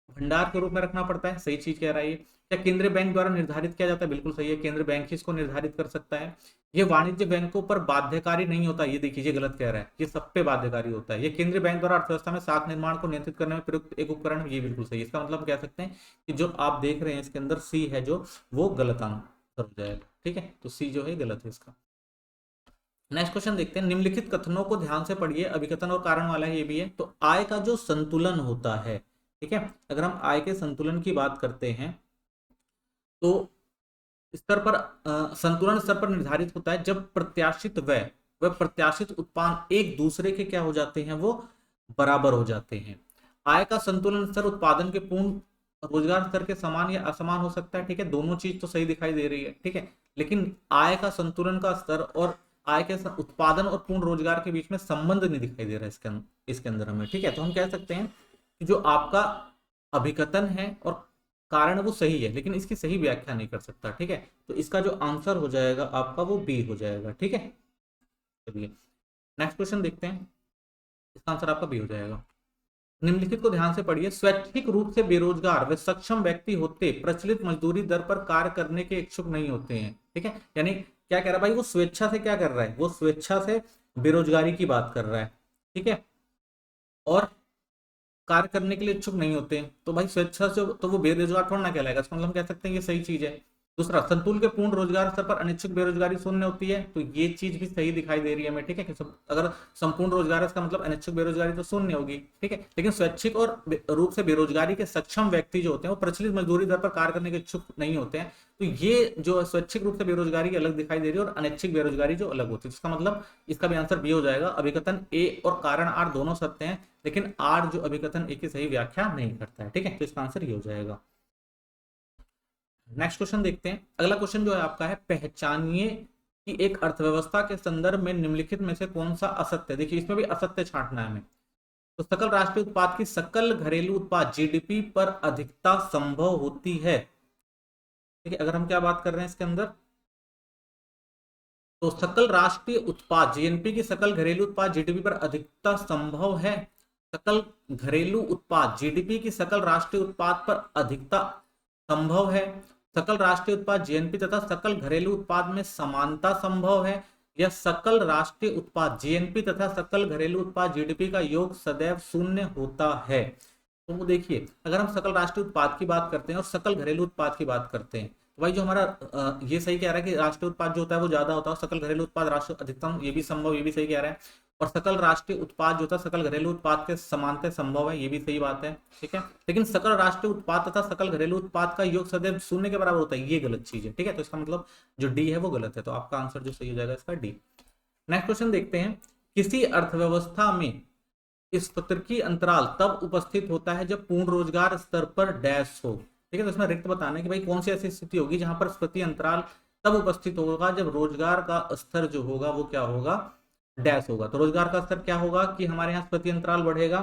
A: भंडार के रूप में रखना पड़ता है। सही चीज कह रहा है ये। क्या केंद्रीय बैंक द्वारा निर्धारित किया जाता है? बिल्कुल सही है, केंद्रीय बैंक ही इसको निर्धारित कर सकता है। ये वाणिज्य बैंकों पर बाध्यकारी नहीं होता, ये देखिए गलत कह रहा है, ये सब पे बाध्यकारी होता है। ये केंद्रीय बैंक द्वारा अर्थव्यवस्था में साख निर्माण को नियंत्रित करने में प्रयुक्त एक उपकरण है, ये बिल्कुल सही है। इसका मतलब हम कह सकते हैं कि जो आप देख रहे हैं इसके अंदर सी है जो, वो गलत आंसर हो जाएगा। ठीक है, तो सी जो है गलत है इसका। नेक्स्ट क्वेश्चन देखते हैं। निम्नलिखित कथनों को ध्यान से पढ़िए, अभिकथन और कारण वाला है ये भी है। तो आय का जो संतुलन होता है, ठीक है, अगर हम आय के संतुलन की बात करते हैं तो स्तर पर संतुलन स्तर पर निर्धारित होता है जब प्रत्याशित व्यय व प्रत्याशित उत्पादन एक दूसरे के क्या हो जाते हैं, वो बराबर हो जाते हैं। आय का संतुलन स्तर उत्पादन के पूर्ण रोजगार स्तर के समान या असमान हो सकता है। ठीक है, दोनों चीज तो सही दिखाई दे रही है। ठीक है, लेकिन आय का संतुलन का स्तर और आय के उत्पादन और पूर्ण रोजगार के बीच में संबंध नहीं दिखाई दे रहा है इसके अंदर हमें। ठीक है, तो हम कह सकते हैं कि जो आपका अभिकथन है और कारण वो सही है, लेकिन इसकी सही व्याख्या नहीं कर सकता। ठीक है, तो इसका जो आंसर हो जाएगा आपका वो बी हो जाएगा। ठीक है, चलिए नेक्स्ट क्वेश्चन देखते हैं, इसका आंसर आपका बी हो जाएगा। निम्नलिखित को ध्यान से पढ़िए। स्वैच्छिक रूप से बेरोजगार व सक्षम व्यक्ति होते प्रचलित मजदूरी दर पर कार्य करने के इच्छुक नहीं होते हैं। ठीक है, यानी क्या कह रहा है भाई, वो स्वेच्छा से क्या कर रहा है, वो स्वेच्छा से बेरोजगारी की बात कर रहा है। ठीक है, और कार्य करने के लिए इच्छुक नहीं होते हैं, तो भाई स्वेच्छा से तो वो बेरोजगार थोड़ा ना कहलाएगा, इसका मतलब हम कह सकते हैं ये सही चीज है। दूसरा, संतुल के पूर्ण रोजगार स्तर पर अनिच्छुक बेरोजगारी शून्य होती है, तो ये चीज भी सही दिखाई दे रही है हमें। ठीक है, कि अगर संपूर्ण रोजगार है इसका मतलब अनिच्छुक बेरोजगारी तो शून्य होगी। ठीक है, लेकिन स्वैच्छिक और रूप से बेरोजगारी के सक्षम व्यक्ति जो होते हैं वो प्रचलित मजदूरी दर पर कार्य करने के इच्छुक नहीं होते हैं, तो ये जो स्वैच्छिक रूप से बेरोजगारी की अलग दिखाई दे रही है और अनैच्छिक बेरोजगारी जो अलग होती है, इसका मतलब इसका भी आंसर बी हो जाएगा। अभिकथन ए और कारण आर दोनों सत्य हैं, लेकिन आर जो अभिकथन ए की सही व्याख्या नहीं करता है। ठीक है, तो इसका आंसर ये हो जाएगा। नेक्स्ट क्वेश्चन देखते हैं। अगला क्वेश्चन जो है आपका है, पहचानिए कि एक अर्थव्यवस्था के संदर्भ में निम्नलिखित में से कौन सा असत्य है। देखिए इसमें भी असत्य छांटना है हमें। तो सकल राष्ट्रीय उत्पाद की सकल घरेलू उत्पाद जीडीपी पर अधिकता संभव होती है। ठीक है, अगर हम क्या बात कर रहे हैं इसके अंदर, तो सकल राष्ट्रीय उत्पाद जीएनपी की सकल घरेलू उत्पाद जीडीपी पर अधिकता संभव है। सकल घरेलू उत्पाद जीडीपी की सकल राष्ट्रीय उत्पाद पर अधिकता संभव है। सकल राष्ट्रीय उत्पाद जीएनपी तथा सकल घरेलू उत्पाद में समानता संभव है, या सकल राष्ट्रीय उत्पाद जीएनपी तथा सकल घरेलू उत्पाद जीडीपी का योग सदैव शून्य होता है। तो वो देखिए, अगर हम सकल राष्ट्रीय उत्पाद की बात करते हैं और सकल घरेलू उत्पाद की बात करते हैं, तो भाई जो हमारा ये सही कह रहा है कि राष्ट्रीय उत्पाद जो होता है वो ज्यादा होता है, सकल घरेलू उत्पाद राष्ट्रीय अधिकतम, ये भी संभव, ये भी सही कह रहा है। और सकल राष्ट्रीय उत्पाद जो होता है सकल घरेलू उत्पाद के समानता संभव है, ये भी सही बात है। ठीक है, लेकिन सकल राष्ट्रीय उत्पाद तथा सकल घरेलू उत्पाद का योग सदैव शून्य के बराबर होता है, ये गलत चीज है। ठीक है, तो इसका मतलब जो डी है वो गलत है, तो आपका आंसर जो सही हो जाएगा इसका डी। नेक्स्ट क्वेश्चन देखते हैं। किसी अर्थव्यवस्था में इस प्रतिकी अंतराल तब उपस्थित होता है जब पूर्ण रोजगार स्तर पर डैश हो। ठीक है, तो इसमें रिक्त बताना है कि भाई कौन सी ऐसी स्थिति होगी जहां पर स्फीति अंतराल तब उपस्थित होगा जब रोजगार का स्तर जो होगा वो क्या होगा, डैश होगा। तो रोजगार का स्तर क्या होगा कि हमारे यहाँ स्फीति अंतराल बढ़ेगा।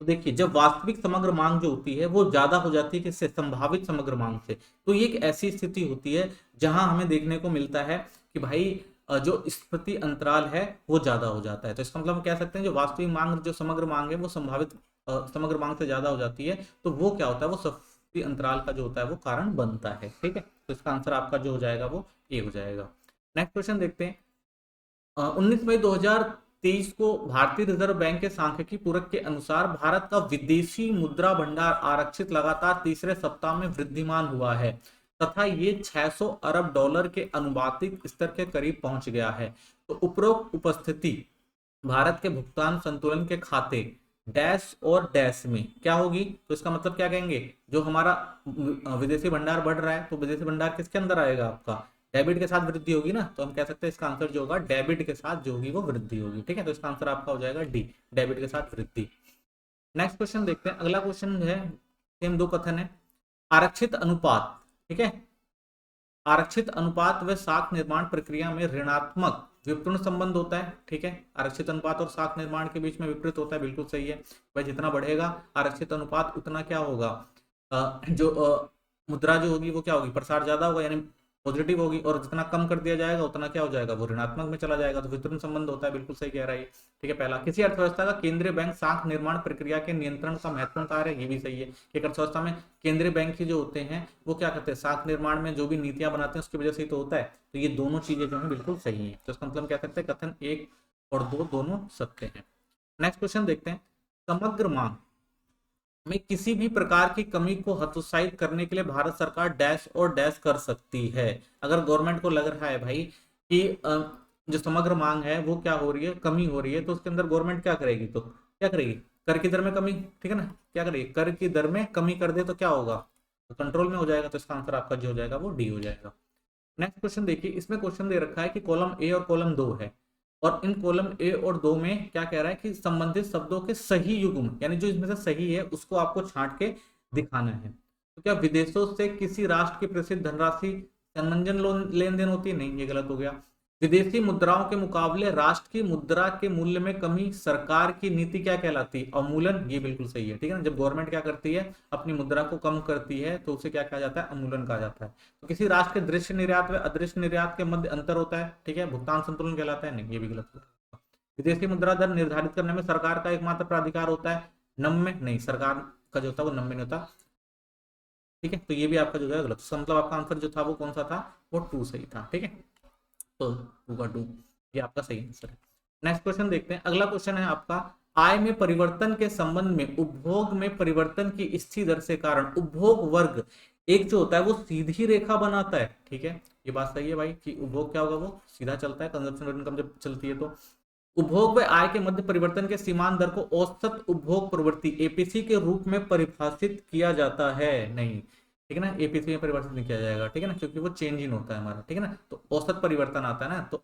A: तो देखिए, जब वास्तविक समग्र मांग जो होती है वो ज्यादा हो जाती है किससे, संभावित समग्र मांग से, तो ये एक ऐसी स्थिति होती है जहां हमें देखने को मिलता है कि भाई जो स्फीति अंतराल है वो ज्यादा हो जाता है। तो इसका मतलब हम कह सकते हैं जो वास्तविक मांग जो समग्र मांग है वो संभावित समग्र मांग से ज्यादा हो जाती है, तो वो क्या होता है, वो स्फीति अंतराल का जो होता है वो कारण बनता है। ठीक है, तो इसका आंसर आपका जो हो जाएगा वो ए हो जाएगा। नेक्स्ट क्वेश्चन देखते हैं। 19 मई 2023 को भारतीय रिजर्व बैंक के सांख्यिकी पूरक के अनुसार भारत का विदेशी मुद्रा भंडार आरक्षित लगातार तीसरे सप्ताह में वृद्धिमान हुआ है तथा ये 600 अरब डॉलर के अनुपातिक स्तर के करीब पहुंच गया है। तो उपरोक्त उपस्थिति भारत के भुगतान संतुलन के खाते डैश और डैश में क्या होगी। तो इसका मतलब क्या कहेंगे, जो हमारा विदेशी भंडार बढ़ रहा है तो विदेशी भंडार किसके अंदर आएगा, आपका डेबिट के साथ वृद्धि होगी ना, तो हम कह सकते हैं इसका आंसर जो होगा डेबिट के साथ जो होगी वो वृद्धि होगी। ठीक है, तो इसका आंसर आपका हो जाएगा डी, डेबिट के साथ वृद्धि। नेक्स्ट क्वेश्चन देखते हैं। अगला क्वेश्चन है, सेम दो कथन है। आरक्षित अनुपात, ठीक है, आरक्षित अनुपात व साख निर्माण प्रक्रिया में ऋणात्मक विपरीत संबंध होता है। ठीक है, आरक्षित अनुपात और साख निर्माण के बीच में विपरीत होता है, बिल्कुल सही है। भाई जितना बढ़ेगा आरक्षित अनुपात उतना क्या होगा, जो मुद्रा जो होगी वो क्या होगी, प्रसार ज्यादा होगा यानी पॉजिटिव होगी, और जितना कम कर दिया जाएगा उतना क्या हो जाएगा, वो ऋणात्मक में चला जाएगा। तो वितरण संबंध होता है, बिल्कुल सही कह रहा है। ठीक है, पहला, किसी अर्थव्यवस्था का केंद्रीय बैंक साख निर्माण प्रक्रिया के नियंत्रण का महत्वपूर्ण कार्य है, ये भी सही है। एक अर्थव्यवस्था में केंद्रीय बैंक ही जो होते हैं वो क्या करते हैं, साख निर्माण में जो भी नीतियां बनाते हैं उसकी वजह से ही तो होता है। तो ये दोनों चीजें जो है बिल्कुल सही है, तो इसका मतलब कह सकते हैं कथन 1 और 2 दोनों सत्य है। नेक्स्ट क्वेश्चन देखते हैं। समग्र मांग में किसी भी प्रकार की कमी को हतोत्साहित करने के लिए भारत सरकार डैश और डैश कर सकती है। अगर गवर्नमेंट को लग रहा है भाई कि जो समग्र मांग है वो क्या हो रही है, कमी हो रही है, तो उसके अंदर गवर्नमेंट क्या करेगी, तो क्या करेगी, कर की दर में कमी, ठीक है ना, क्या करेगी, कर की दर में कमी कर दे तो क्या होगा, तो कंट्रोल में हो जाएगा। तो इसका आंसर आपका जो हो जाएगा वो डी हो जाएगा। नेक्स्ट क्वेश्चन देखिए, इसमें क्वेश्चन दे रखा है कि कॉलम ए और कॉलम 2 है, और इन कॉलम ए और 2 में क्या कह रहा है कि संबंधित शब्दों के सही युग्म, यानी जो इसमें से सही है उसको आपको छांट के दिखाना है। तो क्या विदेशों से किसी राष्ट्र की प्रसिद्ध धनराशि समंजन लेन देन होती है, नहीं, ये गलत हो गया। विदेशी मुद्राओं के मुकाबले राष्ट्र की मुद्रा के मूल्य में कमी सरकार की नीति क्या कहलाती है, अवमूलन, ये बिल्कुल सही है। ठीक है ना, जब गवर्नमेंट क्या करती है, अपनी मुद्रा को कम करती है तो उसे क्या कहा जाता है, अवमूलन कहा जाता है। तो किसी राष्ट्र के दृश्य निर्यात व अदृश्य निर्यात के मध्य अंतर होता है, ठीक है, भुगतान संतुलन कहलाता है, नहीं, ये भी गलत होता है। विदेशी मुद्रा दर निर्धारित करने में सरकार का एकमात्र प्राधिकार होता है, नम्य नहीं, सरकार का जो होता है वो नम्य नहीं होता। ठीक है, तो ये भी आपका जो है गलत, मतलब आपका आंसर जो था वो कौन सा था, वो 2 सही था। ठीक है, तो 2 का 2 ये आपका सही आंसर है। नेक्स्ट क्वेश्चन देखते हैं। अगला क्वेश्चन है आपका, आय में परिवर्तन के संबंध में उपभोग में परिवर्तन की स्थिर दर से कारण उपभोग वर्ग एक जो होता है वो सीधी रेखा बनाता है। ठीक है, ये बात सही है भाई कि उपभोग क्या होगा, वो सीधा चलता है, कंजप्शन इनकम जब चलती है तो। उपभोग व आय के मध्य परिवर्तन के सीमांत दर को औसत उपभोग प्रवृत्ति एपीसी के रूप में परिभाषित किया जाता है, नहीं, ठीक है ना, एपीसी में परिवर्तित नहीं किया जाएगा, ठीक है ना, क्योंकि वो चेंज इन होता है हमारा, ठीक है ना, तो औसत परिवर्तन आता है ना, तो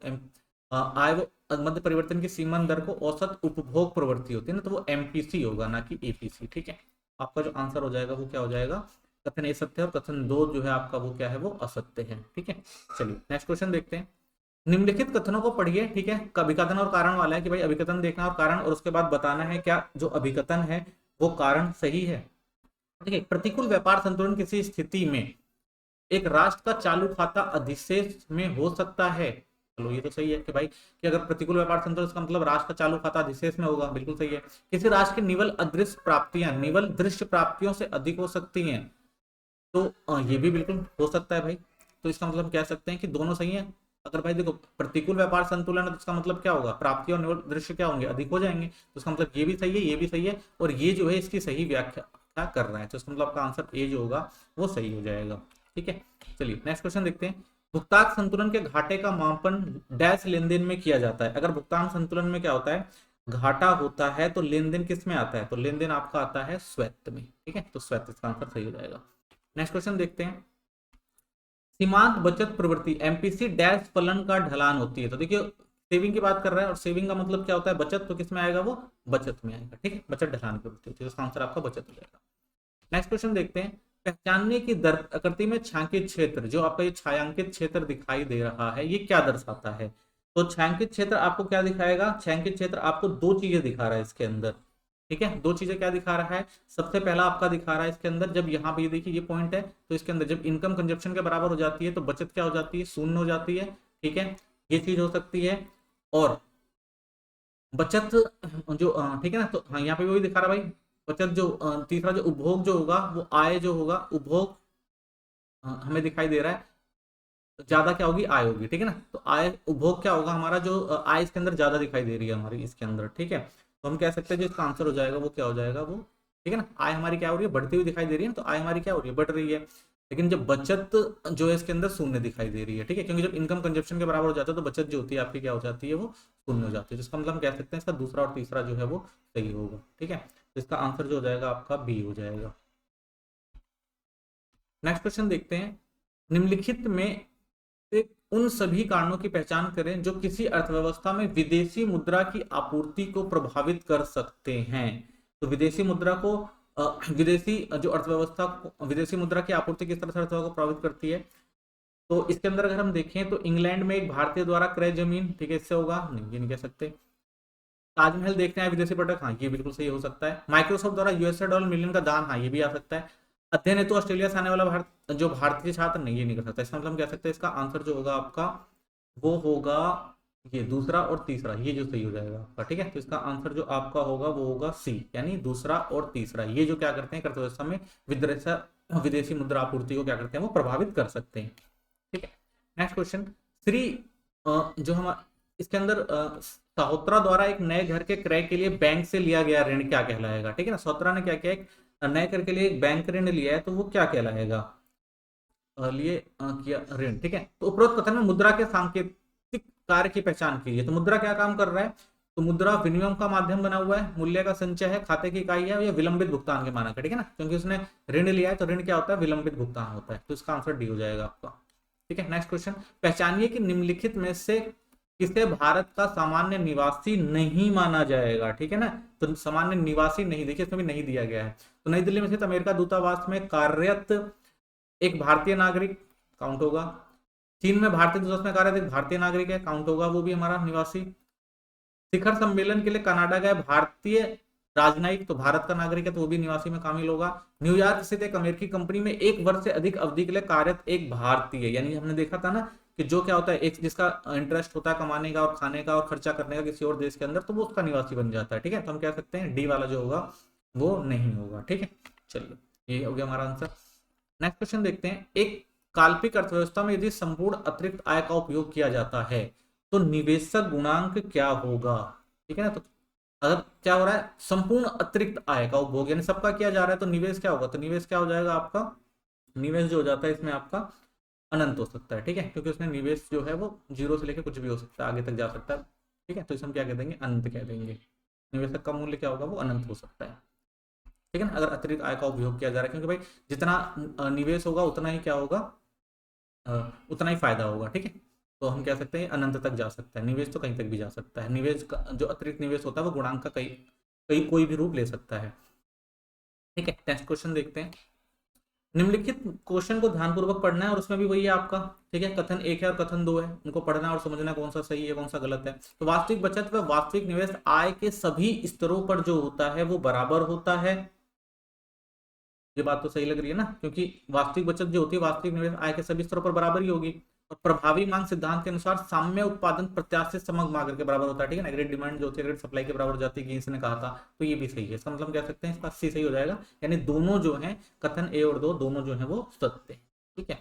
A: आय व मध्य परिवर्तन की सीमांत दर को औसत उपभोग प्रवृत्ति होती है ना, तो वो एमपीसी होगा ना कि एपीसी। ठीक है, आपका जो आंसर हो जाएगा वो क्या हो जाएगा, कथन ए सत्य है और कथन 2 जो है आपका वो क्या है, वो असत्य है। ठीक है, चलिए नेक्स्ट क्वेश्चन देखते हैं। निम्नलिखित कथनों को पढ़िए। ठीक है, अभिकथन और कारण वाला है कि भाई अभिकथन देखना और कारण, और उसके बाद बताना है क्या जो अभिकथन है वो कारण सही है। ठीक है, प्रतिकूल व्यापार संतुलन किसी स्थिति में एक राष्ट्र का चालू खाता अधिशेष में हो सकता है। चलो ये तो सही है कि भाई कि अगर प्रतिकूल व्यापार संतुलन, इसका मतलब राष्ट्र का चालू खाता अधिशेष में होगा, बिल्कुल सही है। किसी राष्ट्र की निवल अदृश्य प्राप्तियां निवल दृश्य प्राप्तियों से अधिक हो सकती हैं, तो ये भी बिल्कुल हो सकता है भाई। तो इसका मतलब कह सकते हैं कि दोनों सही है। अगर भाई देखो प्रतिकूल व्यापार संतुलन है तो इसका मतलब क्या होगा, प्राप्ति और निवल दृश्य क्या होंगे, अधिक हो जाएंगे, तो इसका मतलब ये भी सही है, ये भी सही है, और ये जो है इसकी सही व्याख्या क्या कर रहा है, तो इसका मतलब आपका आंसर ए जो होगा वो सही हो जाएगा। ठीक है, चलिए नेक्स्ट क्वेश्चन देखते हैं। भुगतान संतुलन के घाटे का मापन डैश लेन देन में किया जाता है। अगर भुगतान संतुलन में क्या होता है, घाटा होता है, तो लेन देन किस में आता है, तो लेन देन आपका आता है स्वैत में। ठीक है, तो स्वैत इसका आंसर सही हो जाएगा। नेक्स्ट क्वेश्चन देखते हैं। सीमांत बचत प्रवृत्ति एमपीसी डैश फलन का ढलान होती है, तो देखिए सेविंग की बात कर रहा है और सेविंग का मतलब क्या होता है, बचत, तो किसमें आएगा, वो बचत में आएगा। ठीक है, बचत ढलान प्रवृत्ति होती है, इसका आंसर आपका बचत हो जाएगा। नेक्स्ट क्वेश्चन देखते हैं। पहचानने की दर आकृति में छायांकित क्षेत्र, जो आपका ये छायांकित क्षेत्र दिखाई दे रहा है, ये क्या दर्शाता है, तो छायांकित क्षेत्र आपको क्या दिखाएगा, छायांकित क्षेत्र आपको 2 चीजें दिखा रहा है इसके अंदर। ठीक है, 2 चीजें क्या दिखा रहा है, सबसे पहला आपका दिखा रहा है इसके अंदर, जब यहाँ पे ये देखिए ये पॉइंट है, तो इसके अंदर जब इनकम कंजप्शन के बराबर हो जाती है तो बचत क्या हो जाती है, शून्य हो जाती है। ठीक है, ये चीज हो सकती है। और बचत जो ठीक है ना, तो हाँ यहाँ पे वही दिखा रहा है भाई, बचत जो तीसरा जो उपभोग जो होगा वो आय जो होगा, उपभोग हमें दिखाई दे रहा है ज्यादा क्या होगी, आय होगी। ठीक है ना, तो आय उपभोग क्या होगा हमारा, जो आय इसके अंदर ज्यादा दिखाई दे रही है हमारी इसके अंदर। ठीक है, तो हम कह सकते हैं जो इसका आंसर हो जाएगा वो क्या हो जाएगा, वो ठीक है ना, आय हमारी क्या हो रही है, बढ़ती हुई दिखाई दे रही है, तो आय हमारी क्या हो रही है, बढ़ रही है। लेकिन जब बचत जो है इसके अंदर शून्य दिखाई दे रही है। ठीक है, क्योंकि जब इनकम कंजप्शन के बराबर हो जाता है तो बचत जो होती है आपकी क्या हो जाती है, वो शून्य हो जाती है, जिसका मतलब हम कह सकते हैं इसका दूसरा और तीसरा जो है वो सही होगा। ठीक है, तो इसका आंसर जो हो जाएगा आपका बी हो जाएगा। नेक्स्ट क्वेश्चन देखते हैं। निम्नलिखित में से उन सभी कारणों की पहचान करें जो किसी अर्थव्यवस्था में विदेशी मुद्रा की आपूर्ति को प्रभावित कर सकते हैं। तो विदेशी मुद्रा को विदेशी जो अर्थव्यवस्था, विदेशी मुद्रा की आपूर्ति किस तरह से अर्थव्यवस्था को प्रभावित करती है, तो इसके अंदर अगर हम देखें तो इंग्लैंड में एक भारतीय द्वारा क्रय जमीन, ठीक है, इससे होगा नहीं, ये नहीं कह सकते। ताजमहल देखते हैं विदेशी प्रोडक्ट, हाँ ये बिल्कुल सही हो सकता है। माइक्रोसॉफ्ट द्वारा यूएसए डॉलर मिलियन का दान, हाँ ये भी आ सकता है। अध्ययन हेतु ऑस्ट्रेलिया से आने वाला जो भारतीय छात्र, नहीं ये नहीं कर सकता। इसका मतलब हम कह सकते हैं इसका आंसर जो होगा आपका वो होगा ये दूसरा और तीसरा, ये जो सही हो जाएगा आपका। ठीक है, तो इसका आंसर जो आपका होगा वो होगा सी, यानी दूसरा और तीसरा, ये जो क्या करते हैं अर्थव्यवस्था में विदेशी मुद्रा आपूर्ति को क्या करते हैं, वो प्रभावित कर सकते हैं। ठीक है, नेक्स्ट क्वेश्चन। श्री जो हम इसके अंदर सहोत्रा द्वारा एक नए घर के क्रय के लिए बैंक से लिया गया ऋण क्या कहलाएगा। ठीक है ना, सहोत्रा ने क्या किया, एक नए घर के लिए एक बैंक ऋण लिया है, तो वो क्या कहलाएगा, लिए किया ऋण। ठीक है, तो उपरोक्त कथन में मुद्रा के सांकेतिक कार्य की पहचान कीजिए। तो मुद्रा क्या काम कर रहा है, तो मुद्रा विनिमय का माध्यम बना हुआ है, मूल्य का संचय है, खाते की इकाई है, या विलंबित भुगतान के मानक है। ठीक है ना, क्योंकि उसने ऋण लिया है तो ऋण क्या होता है, विलंबित भुगतान होता है, तो इसका आंसर डी हो जाएगा आपका। ठीक है, नेक्स्ट क्वेश्चन। पहचानिए कि निम्नलिखित में से किसे भारत का सामान्य निवासी नहीं माना जाएगा। ठीक है ना, तो सामान्य निवासी नहीं, देखिए इसमें भी नहीं दिया गया है। तो नई दिल्ली में स्थित अमेरिका दूतावास में कार्यरत एक भारतीय नागरिक काउंट होगा। चीन में भारतीय दूतावास में कार्यरत एक भारतीय नागरिक है, काउंट होगा, वो भी हमारा निवासी। शिखर सम्मेलन के लिए कनाडा गए भारतीय राजनयिक, तो भारत का नागरिक है, तो वो भी निवासी में शामिल होगा। न्यूयॉर्क स्थित एक अमेरिकी कंपनी में 1 वर्ष से अधिक अवधि के लिए कार्यरत एक भारतीय, यानी हमने देखा था ना कि जो क्या होता है, एक जिसका इंटरेस्ट होता है कमाने का और खाने का और खर्चा करने का किसी और देश के अंदर, तो वो उसका निवासी बन जाता है। ठीक है, तो हम कह सकते हैं डी वाला जो होगा वो नहीं होगा। ठीक है, चलिए ये हो गया हमारा आंसर। नेक्स्ट क्वेश्चन देखते हैं, एक काल्पनिक अर्थव्यवस्था में यदि संपूर्ण अतिरिक्त आय का उपयोग किया जाता है तो निवेशक गुणांक क्या होगा। ठीक है ना, तो अगर क्या हो रहा है, संपूर्ण अतिरिक्त आय का उपभोग यानी सबका किया जा रहा है, तो निवेश क्या होगा, तो निवेश क्या हो जाएगा आपका, निवेश जो हो जाता है इसमें आपका अनंत हो सकता है। ठीक है, क्योंकि उसमें निवेश जो है वो जीरो से लेकर कुछ भी हो सकता है, आगे तक जा सकता है। ठीक है, तो इसे हम क्या कह देंगे, अनंत कह देंगे। निवेशक का मूल्य क्या होगा, वो अनंत हो सकता है। ठीक है ना, अगर अतिरिक्त आय का उपयोग किया जा रहा है, क्योंकि भाई जितना निवेश होगा उतना ही क्या होगा, उतना ही फायदा होगा। ठीक है, तो हम कह सकते हैं अनंत तक जा सकता है, निवेश तो कहीं तक भी जा सकता है। निवेश का जो अतिरिक्त निवेश होता है वो गुणांक का कई कई कोई भी रूप ले सकता है। ठीक है, नेक्स्ट क्वेश्चन देखते हैं, निम्नलिखित क्वेश्चन को ध्यानपूर्वक पढ़ना है और उसमें भी वही है आपका। ठीक है, कथन एक है और कथन दो है, उनको पढ़ना और समझना कौन सा सही है कौन सा गलत है। तो वास्तविक बचत व वास्तविक निवेश आय के सभी स्तरों पर जो होता है वो बराबर होता है। ये बात तो सही लग रही है ना, क्योंकि वास्तविक बचत जो होती है वास्तविक निवेश आय के सभी स्तरों पर बराबर ही होगी। और प्रभावी मांग सिद्धांत के अनुसार साम्य उत्पादन प्रत्याशित समग्र मांग के बराबर होता है। ठीक है ना, एग्रीड डिमांड जो होती है एग्रीड सप्लाई के बराबर हो जाती है, कि इसने कहा था, तो ये भी सही है। इसका मतलब कह सकते हैं इसका सी सही हो जाएगा, यानी दोनों जो है कथन ए और दो दोनों जो है वो सत्य है। ठीक है,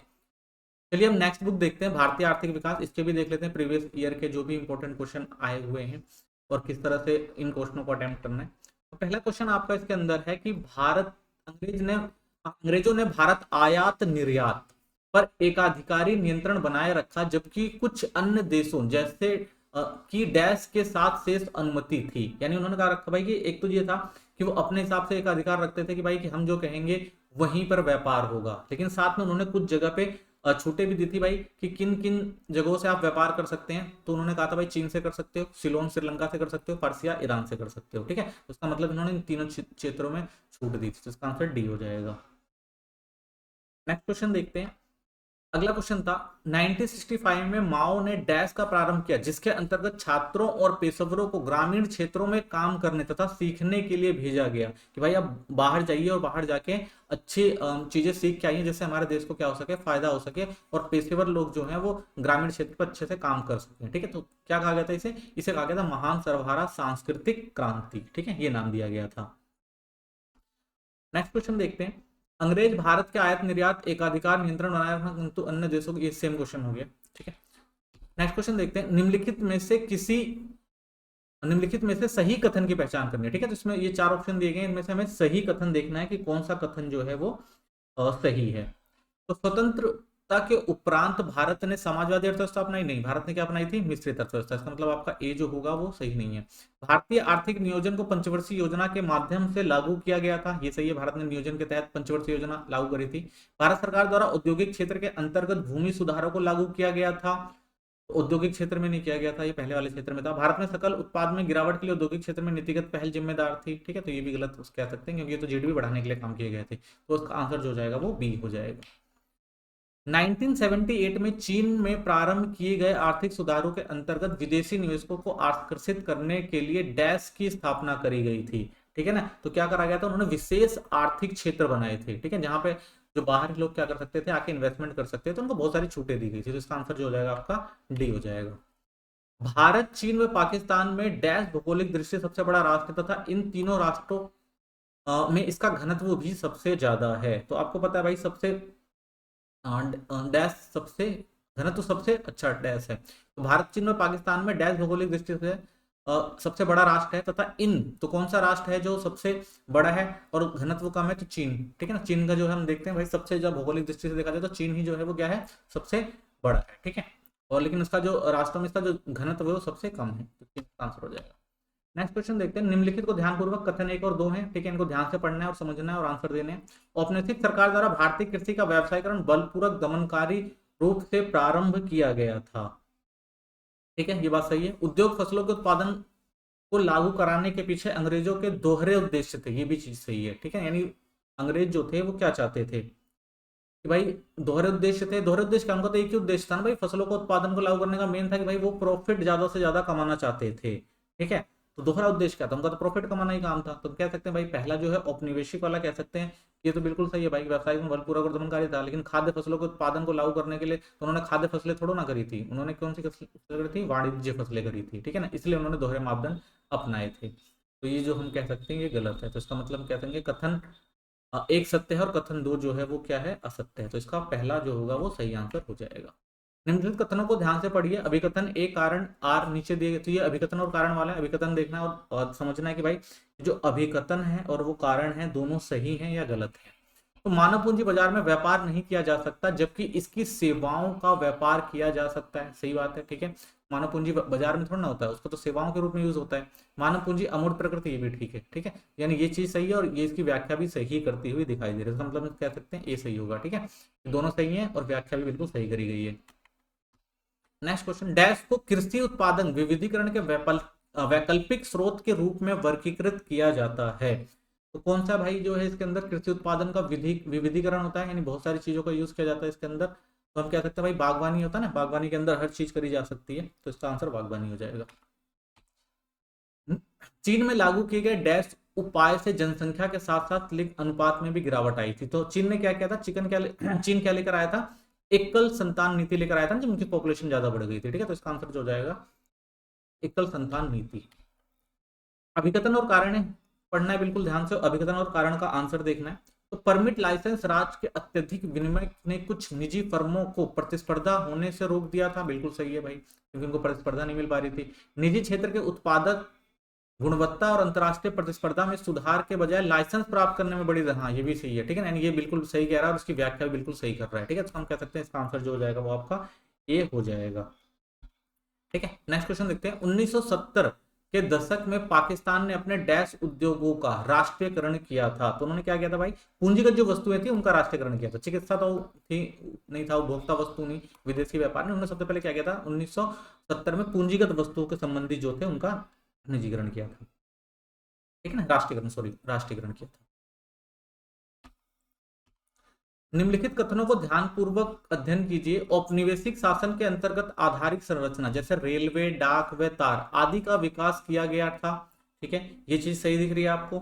A: चलिए हम नेक्स्ट बुक देखते हैं, भारतीय आर्थिक विकास। इसके भी देख लेते हैं प्रीवियस ईयर के जो भी इंपॉर्टेंट क्वेश्चन आए हुए हैं और किस तरह से इन क्वेश्चनों को अटेम्प्ट करना है। तो पहला क्वेश्चन आपका इसके अंदर है कि भारत अंग्रेजों ने भारत आयात निर्यात पर एकाधिकारी नियंत्रण बनाए रखा, जबकि कुछ अन्य देशों जैसे की डैश के साथ शेष अनुमति थी। यानी उन्होंने कहा रखा भाई कि एक तो ये था कि वो अपने हिसाब से एक अधिकार रखते थे कि भाई कि हम जो कहेंगे वहीं पर व्यापार होगा, लेकिन साथ में उन्होंने कुछ जगह पे छूटे भी दी थी भाई कि किन किन जगहों से आप व्यापार कर सकते हैं। तो उन्होंने कहा था भाई चीन से कर सकते हो, सिलोन श्रीलंका से कर सकते हो, पर्सिया ईरान से कर सकते हो। ठीक है, तो उसका मतलब इन्होंने इन तीनों क्षेत्रों में छूट दी थी, तो इसका आंसर डी हो जाएगा। नेक्स्ट क्वेश्चन देखते हैं, अगला क्वेश्चन था 1965 में माओ ने डैश का प्रारंभ किया, जिसके अंतर्गत छात्रों और पेशेवरों को ग्रामीण क्षेत्रों में काम करने तथा सीखने के लिए भेजा गया कि भाई आप बाहर जाइए और बाहर जाके अच्छी चीजें सीख के आइए, जिससे हमारे देश को क्या हो सके, फायदा हो सके, और पेशेवर लोग जो हैं वो ग्रामीण क्षेत्र पर अच्छे से काम कर सकें। ठीक है, तो क्या कहा गया था इसे, इसे कहा गया था महान सर्वहारा सांस्कृतिक क्रांति। ठीक है, ये नाम दिया गया था। नेक्स्ट क्वेश्चन देखते हैं, अंग्रेज भारत के आयात निर्यात एकाधिकार नियंत्रण बनाया था, किंतु अन्य देशों के, ये सेम क्वेश्चन हो गया। ठीक है, नेक्स्ट क्वेश्चन देखते हैं, निम्नलिखित में से सही कथन की पहचान करनी है। ठीक है, तो इसमें ये चार ऑप्शन दिए गए, इनमें से हमें सही कथन देखना है कि कौन सा कथन जो है वो सही है। तो स्वतंत्रता के उपरांत भारत ने समाजवादी अर्थव्यवस्था अपनाई, नहीं, भारत ने क्या अपनाई थी, मिश्रित अर्थव्यवस्था। इसका मतलब आपका ए जो होगा वो सही नहीं है। भारतीय आर्थिक नियोजन को पंचवर्षीय योजना के माध्यम से लागू किया गया था, ये सही है, भारत ने नियोजन के तहत पंचवर्षीय योजना लागू करी थी। भारत सरकार द्वारा औद्योगिक क्षेत्र के अंतर्गत भूमि सुधारों को लागू किया गया था, औद्योगिक क्षेत्र में नहीं किया गया था, ये पहले वाले क्षेत्र में था। भारत में सकल उत्पाद में गिरावट के लिए औद्योगिक क्षेत्र में नीतिगत पहल जिम्मेदार थी। ठीक है, तो ये भी गलत कह सकते हैं, क्योंकि ये तो जीडीपी बढ़ाने के लिए काम किए गए थे, तो उसका आंसर जो हो जाएगा वो बी हो जाएगा। 1978 में चीन में प्रारंभ किए गए आर्थिक सुधारों के अंतर्गत विदेशी निवेशकों को आकर्षित करने के लिए डैश की स्थापना करी गई थी। ठीक है ना, तो क्या करा गया था, उन्होंने विशेष आर्थिक क्षेत्र बनाए थे। ठीक है, जहां पे जो बाहरी लोग क्या कर सकते थे, आके इन्वेस्टमेंट कर सकते थे, तो उनको बहुत सारी छूटें दी गई थी। तो इसका आंसर जो हो जाएगा आपका डी हो जाएगा। भारत, चीन व पाकिस्तान में डैश भौगोलिक दृष्टि से सबसे बड़ा राष्ट्र तथा इन तीनों राष्ट्रों में इसका घनत्व भी सबसे ज्यादा है। तो आपको पता है भाई सबसे डैश सबसे घनत्व सबसे अच्छा डैश है। तो भारत, चीन और पाकिस्तान में डैश भौगोलिक दृष्टि से सबसे बड़ा राष्ट्र है, तथा इन तो कौन सा राष्ट्र है जो सबसे बड़ा है और घनत्व कम है, तो चीन। ठीक है ना, चीन का जो है हम देखते हैं भाई सबसे, जब भौगोलिक दृष्टि से देखा जाए तो चीन ही जो है वो क्या है, सबसे बड़ा है। ठीक है, और लेकिन इसका जो राष्ट्र में इसका जो घनत्व है वो सबसे कम है, तो चीन का आंसर हो जाएगा। नेक्स्ट क्वेश्चन देखते हैं, निम्नलिखित को ध्यानपूर्वक, कथन एक और दो हैं। ठीक है, इनको ध्यान से पढ़ना है और समझना है और आंसर देने हैं। औपनिवेशिक सरकार द्वारा भारतीय कृषि का व्यवसायीकरण बलपूर्वक दमनकारी रूप से प्रारंभ किया गया था। ठीक है, ये बात सही है। उद्योग फसलों के उत्पादन को लागू कराने के पीछे अंग्रेजों के दोहरे उद्देश्य थे, ये भी चीज सही है। ठीक है, यानी अंग्रेज जो थे वो क्या चाहते थे कि भाई दोहरे उद्देश्य थे। दोहरे उद्देश्य का, उनका तो एक ही उद्देश्य था ना भाई, फसलों को उत्पादन को लागू करने का मेन था कि भाई वो प्रॉफिट ज्यादा से ज्यादा कमाना चाहते थे। ठीक है, तो दोहरा उद्देश्य क्या था, उनका तो प्रॉफिट कमाना ही काम था। तो कह सकते हैं भाई पहला जो है औपनिवेशिक वाला कह सकते हैं ये तो बिल्कुल सही है भाई, व्यवसाय में बल पूर्वक वर्धनकारी था, लेकिन खाद्य फसलों के उत्पादन को लागू करने के लिए तो उन्होंने खाद्य फसलें थोड़ा ना करी थी, उन्होंने कौन सी फसलें करी थी, वाणिज्य फसलें करी थी, ठीक है ना, इसलिए उन्होंने दोहरे मापदंड अपनाए थे। तो ये जो हम कह सकते हैं ये गलत है, तो इसका मतलब कह देंगे कथन एक सत्य है और कथन दो जो है वो क्या है, असत्य है। तो इसका पहला जो होगा वो सही आंसर हो जाएगा। निम्नलिखित कथनों को ध्यान से पढ़िए। अभिकथन ए कारण आर नीचे दिए, तो ये अभिकथन और कारण वाला है। अभिकथन देखना है और समझना है कि भाई जो अभिकथन है और वो कारण है दोनों सही है या गलत है। तो मानव पूंजी बाजार में व्यापार नहीं किया जा सकता, जबकि इसकी सेवाओं का व्यापार किया जा सकता है। सही बात है, ठीक है। मानव पूंजी बाजार में थोड़ा ना होता है, उसको तो सेवाओं के रूप में यूज होता है। मानव पूंजी अमूर्त प्रकृति, ये भी ठीक है, ठीक है। यानी ये चीज सही है और ये इसकी व्याख्या भी सही करती हुई दिखाई दे रही है। इसका मतलब कह सकते हैं ये सही होगा, ठीक है। दोनों सही है और व्याख्या भी बिल्कुल सही करी गई है। नेक्स्ट क्वेश्चन, डैश को कृषि उत्पादन विविधीकरण के वैकल्पिक स्रोत के रूप में वर्गीकृत किया जाता है। तो कौन सा भाई जो है इसके अंदर कृषि उत्पादन का विविधीकरण होता है, यानी बहुत सारी चीजों का यूज किया जाता है इसके अंदर। तो हम कह सकते हैं भाई बागवानी होता है ना, बागवानी के अंदर हर चीज करी जा सकती है, तो इसका आंसर बागवानी हो जाएगा। चीन में लागू किए गए डैश उपाय से जनसंख्या के साथ साथ लिंग अनुपात में भी गिरावट आई थी। तो चीन ने क्या किया था, चीन क्या लेकर आया था, एकल संतान नीति लेकर आया था, जब उनकी पॉपुलेशन ज्यादा बढ़ गई थी, ठीक है। तो इसका आंसर जो हो जाएगा एकल संतान नीति। अभिकथन और कारण है, पढ़ना है बिल्कुल ध्यान से, अभिकथन और कारण का आंसर देखना है। तो परमिट लाइसेंस राज के अत्यधिक विनिमय ने कुछ निजी फर्मों को प्रतिस्पर्धा होने से रोक दिया था। बिल्कुल सही है भाई, क्योंकि उनको प्रतिस्पर्धा नहीं मिल पा रही थी। निजी क्षेत्र के उत्पादक गुणवत्ता और अंतर्राष्ट्रीय प्रतिस्पर्धा में सुधार के बजाय लाइसेंस प्राप्त करने में बड़ी, हाँ ये भी सही है, ठीक है ना, ये बिल्कुल सही कह रहा है और उसकी व्याख्या भी बिल्कुल सही कर रहा है, ठीक है। तो हम कह सकते हैं इसका आंसर जो हो जाएगा वो आपका ए हो जाएगा, ठीक है। नेक्स्ट क्वेश्चन देखते हैं। 1970 के दशक में पाकिस्तान ने अपने डैश उद्योगों का राष्ट्रीयकरण किया था। तो उन्होंने क्या किया था भाई, पूंजीगत जो वस्तुएं थी उनका राष्ट्रीयकरण किया था। चिकित्सा तो थी नहीं था, उपभोक्ता वस्तु नहीं, विदेशी व्यापार नहीं। उन्होंने सबसे पहले क्या किया था, 1970 में पूंजीगत वस्तुओं के संबंधी जो थे उनका निजीकरण किया था, ठीक है ना, राष्ट्रीयकरण, सॉरी राष्ट्रीयकरण किया था। निम्नलिखित कथनों को ध्यानपूर्वक अध्ययन कीजिए। औपनिवेशिक शासन के अंतर्गत आधारिक संरचना जैसे रेलवे, डाक व तार आदि का विकास किया गया था, ठीक है। ये चीज सही दिख रही है आपको,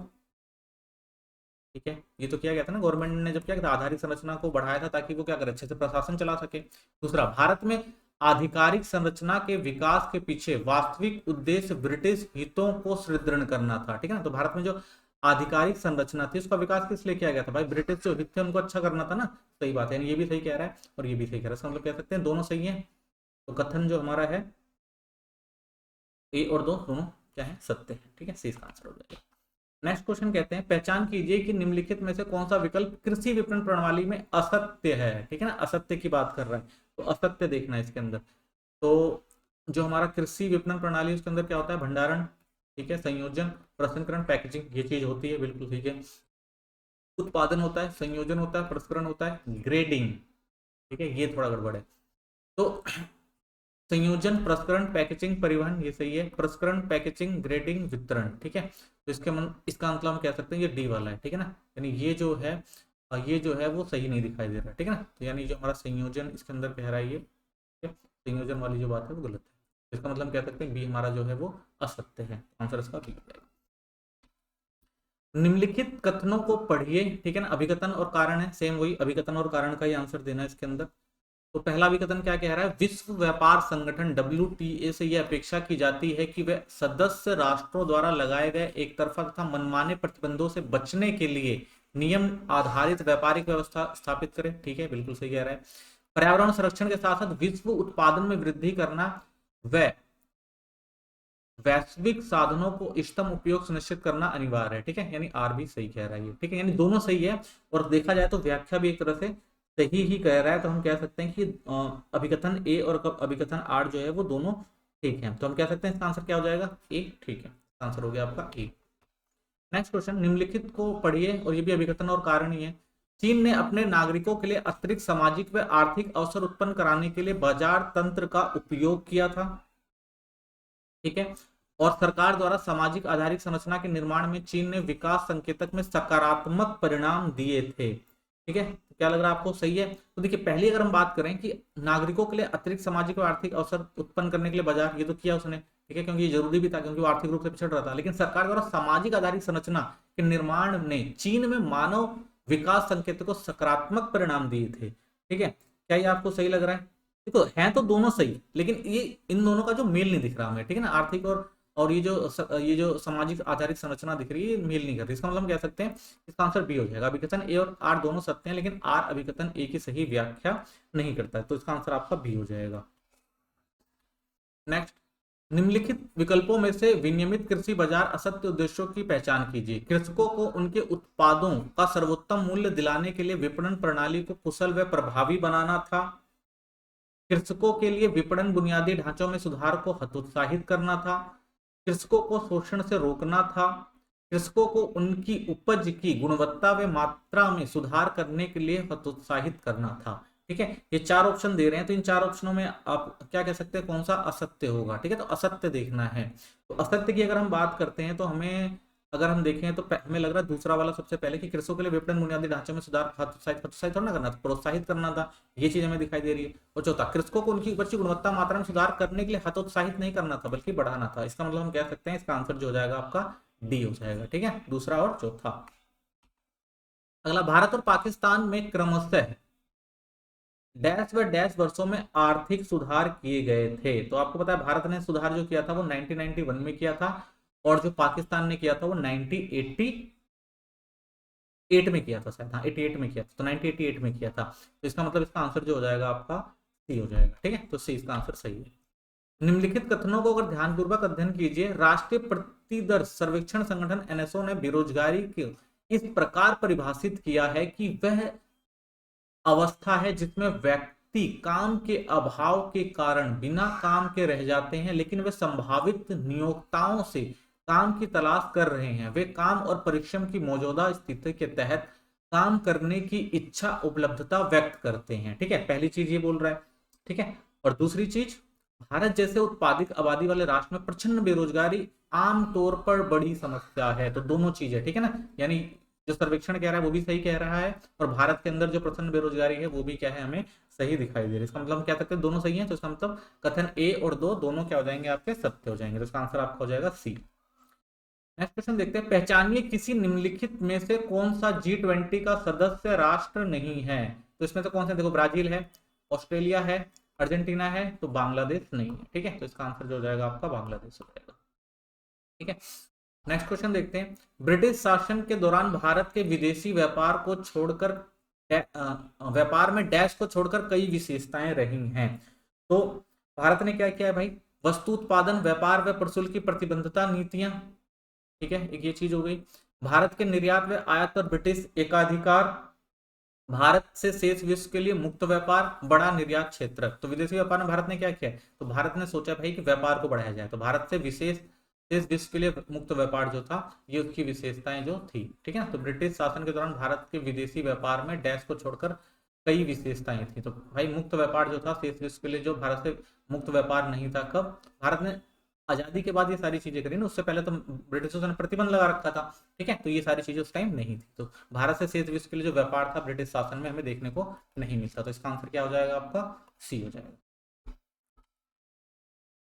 A: ठीक है। ये तो किया गया था ना, गवर्नमेंट ने जब क्या किया था, आधारिक संरचना को बढ़ाया था ताकि वो क्या करे, अच्छे से प्रशासन चला सके। दूसरा, भारत में आधिकारिक संरचना के विकास के पीछे वास्तविक उद्देश्य ब्रिटिश हितों को सुदृढ़ करना था, ठीक है ना। तो भारत में जो आधिकारिक संरचना थी उसका विकास किस लिए किया गया था भाई, ब्रिटिश जो हित थे उनको अच्छा करना था ना। सही बात है, ये भी सही कह रहा है और ये भी सही कह रहा है, हम लोग कह सकते हैं दोनों सही है। तो कथन जो हमारा है ए और दो दोनों क्या है, सत्य है, ठीक है, सही इसका आंसर हो जाएगा। नेक्स्ट क्वेश्चन कहते हैं, पहचान कीजिए कि निम्नलिखित में से कौन सा विकल्प कृषि विपणन प्रणाली में असत्य है, ठीक है ना, असत्य की बात कर रहा है। तो असत्य देखना है इसके अंदर। तो जो हमारा कृषि विपणन प्रणाली उसके अंदर क्या होता है, भंडारण, ठीक है, संयोजन, प्रसंस्करण, पैकेजिंग, ये चीज होती है, बिल्कुल ठीक है। उत्पादन होता है, संयोजन होता है, प्रसंस्करण होता है, ग्रेडिंग, ठीक है, ये थोड़ा गड़बड़ है। तो संयोजन, प्रसंस्करण, पैकेजिंग, परिवहन, ये सही है। प्रसंस्करण, पैकेजिंग, ग्रेडिंग, वितरण, ठीक है। तो इसका मतलब हम कह सकते हैं ये डी वाला है, ठीक है ना। यानी ये जो है वो सही नहीं दिखाई दे रहा है, ठीक है ना। तो यानी जो हमारा संयोजन इसके अंदर कह रहा है ये, ठीक है, संयोजन वाली जो बात है वो गलत है। इसका मतलब कह सकते हैं बी हमारा जो है वो असत्य है, आंसर इसका बी हो जाएगा। निम्नलिखित कथनों को पढ़िए, ठीक है ना, अभिकथन और कारण है, सेम वही अभिकथन और कारण का ही आंसर देना है इसके अंदर। तो पहला अभिकथन क्या कह रहा है, विश्व व्यापार संगठन WTA से यह अपेक्षा की जाती है कि वह सदस्य राष्ट्रों द्वारा लगाए गए एक तरफा तथा मनमाने प्रतिबंधों से बचने के लिए नियम आधारित व्यापारिक व्यवस्था स्थापित करे, ठीक है, बिल्कुल सही कह रहा है। पर्यावरण संरक्षण के साथ साथ विश्व उत्पादन में वृद्धि करना व वैश्विक साधनों को इष्टतम उपयोग सुनिश्चित करना अनिवार्य है, ठीक है, यानी आर भी सही कह रहा है, ठीक है, यानी दोनों सही है। और देखा जाए तो व्याख्या भी एक तरह से सही ही कह रहा है। तो हम कह सकते हैं कि अभिकथन ए और अभिकथन आर जो है वो दोनों ठीक है। तो हम कह सकते हैं इसका आंसर क्या हो जाएगा, ए, ठीक है, आंसर हो गया आपका ए। नेक्स्ट क्वेश्चन, निम्नलिखित को पढ़िए और ये भी अभिकथन और कारण ही है। चीन ने अपने नागरिकों के लिए अतिरिक्त सामाजिक व आर्थिक अवसर उत्पन्न कराने के लिए बाजार तंत्र का उपयोग किया था, ठीक है। और सरकार द्वारा सामाजिक आधारित संरचना के निर्माण में चीन ने विकास संकेतक में सकारात्मक परिणाम दिए थे, ठीक है। तो क्या लग रहा है आपको, सही है। तो देखिए पहले अगर हम बात करें कि नागरिकों के लिए अतिरिक्त सामाजिक और आर्थिक अवसर उत्पन्न करने के लिए बाजार, ये तो किया उसने, ठीक है, क्योंकि ये जरूरी भी था, क्योंकि वो आर्थिक रूप से पिछड़ रहा था। लेकिन सरकार द्वारा सामाजिक आधारित संरचना के निर्माण ने चीन में मानव विकास संकेतकों को सकारात्मक परिणाम दिए थे। ठीक है, क्या ये आपको सही लग रहा है? देखो हैं तो दोनों सही, लेकिन ये इन दोनों का जो मेल नहीं दिख रहा हमें, ठीक है ना, आर्थिक और ये जो सामाजिक आधारित संरचना दिख रही है, ये मेल नहीं कर रही। इसका मतलब हम कह सकते हैं इसका आंसर बी हो जाएगा। अभिकथन ए और आर दोनों सत्य हैं, लेकिन आर अभिकथन ए की सही व्याख्या नहीं करता है, तो इसका आंसर आपका बी हो जाएगा। नेक्स्ट, निम्नलिखित विकल्पों में से विनियमित कृषि बाजार असत्य उद्देश्यों की पहचान कीजिए। कृषकों को उनके उत्पादों का सर्वोत्तम मूल्य दिलाने के लिए विपणन प्रणाली को कुशल व प्रभावी बनाना था। कृषकों के लिए विपणन बुनियादी ढांचों में सुधार को हतोत्साहित करना था। कृषकों को शोषण से रोकना था। कृषकों को उनकी उपज की गुणवत्ता व मात्रा में सुधार करने के लिए हतोत्साहित करना था। ठीक है, ये चार ऑप्शन दे रहे हैं, तो इन चार ऑप्शनों में आप क्या कह सकते हैं, कौन सा असत्य होगा? ठीक है, तो असत्य देखना है। तो असत्य की अगर हम बात करते हैं तो हमें, अगर हम देखें तो हमें लग रहा है दूसरा वाला सबसे पहले, कि कृषकों के लिए विपणन बुनियादी ढांचे में सुधार हतोत्साहित थोड़ा ना करना था, प्रोत्साहित करना था। ये चीज हमें दिखाई दे रही है। और चौथा, कृषकों को उनकी उपज की गुणवत्ता मात्रा में सुधार करने के लिए हतोत्साहित नहीं करना था, बल्कि बढ़ाना था। इसका मतलब हम कह सकते हैं इसका आंसर जो हो जाएगा आपका डी हो जाएगा। ठीक है, दूसरा और चौथा। अगला, भारत और पाकिस्तान में क्रमशः डैश व डैश वर्षों में आर्थिक सुधार किए गए थे। तो आपको पता है भारत ने सुधार जो किया था वो 1991 में किया था, और जो पाकिस्तान ने किया था वो 1988 में किया था शायद, हाँ 88 में किया था, तो 1988 में किया था। तो इसका मतलब इसका आंसर जो हो जाएगा आपका सी हो जाएगा। ठीक है, तो सी इसका आंसर सही है। निम्नलिखित कथनों को अगर ध्यानपूर्वक अध्ययन कीजिए। राष्ट्रीय प्रतिदर्श सर्वेक्षण संगठन एनएसओ ने बेरोजगारी को इस प्रकार परिभाषित किया है कि वह अवस्था है जिसमें व्यक्ति काम के अभाव के कारण बिना काम के रह जाते हैं, लेकिन वे संभावित नियोक्ताओं से काम की तलाश कर रहे हैं। वे काम और परिश्रम की मौजूदा स्थिति के तहत काम करने की इच्छा उपलब्धता व्यक्त करते हैं। ठीक है, पहली चीज ये बोल रहा है। ठीक है, और दूसरी चीज, भारत जैसे उत्पादक आबादी वाले राष्ट्र में प्रचंड बेरोजगारी आमतौर पर बड़ी समस्या है। तो दोनों चीजें, ठीक है ना, यानी जो सर्वेक्षण कह रहा है वो भी सही कह रहा है, और भारत के अंदर जो प्रचंड बेरोजगारी है वो भी क्या है, हमें सही दिखाई दे रही है। इसका मतलब हम क्या कहते हैं दोनों सही है, तो इसका मतलब कथन ए और दो दोनों क्या हो जाएंगे आपके, सत्य हो जाएंगे। तो इसका आंसर आपका हो जाएगा सी। नेक्स्ट क्वेश्चन देखते हैं, पहचानिए किसी निम्नलिखित में से कौन सा G20 का सदस्य राष्ट्र नहीं है। तो इसमें से कौन सा, देखो ब्राजील है, ऑस्ट्रेलिया है, अर्जेंटीना है, तो बांग्लादेश नहीं है। ठीक है, तो इसका आंसर जो हो जाएगा आपका बांग्लादेश हो जाएगा। ठीक है, नेक्स्ट क्वेश्चन देखते हैं, ब्रिटिश शासन के दौरान भारत के विदेशी व्यापार को छोड़कर व्यापार में डैश को छोड़कर कई विशेषताएं रही हैं। तो भारत ने क्या किया है भाई, वस्तु उत्पादन, व्यापार व प्रशुल्क की प्रतिबंधता नीतियां। ठीक है, एक ये चीज हो गई। भारत के निर्यात व आयात पर ब्रिटिश एकाधिकार, भारत से शेष विश्व के लिए मुक्त व्यापार, बड़ा निर्यात क्षेत्र। तो विदेशी व्यापार में भारत ने क्या किया, तो भारत ने सोचा भाई कि व्यापार को बढ़ाया जाए, तो भारत से शेष विश्व के लिए मुक्त व्यापार जो था, ये उसकी विशेषताएं जो थी। ठीक है ना, तो ब्रिटिश शासन के दौरान भारत के विदेशी व्यापार में डैश को छोड़कर कई विशेषताएं थी। तो भाई मुक्त व्यापार जो था शेष विश्व के लिए, जो भारत से मुक्त व्यापार नहीं था। कब भारत ने आजादी के बाद ये सारी चीजें करी ना, उससे पहले तो ब्रिटिशों ने प्रतिबंध लगा रखा था। ठीक है, तो ये सारी चीजें उस टाइम नहीं थी। तो भारत से शेष विश्व के लिए जो व्यापार था ब्रिटिश शासन में, हमें देखने को नहीं मिलता। तो इसका आंसर क्या हो जाएगा आपका, सी हो जाएगा।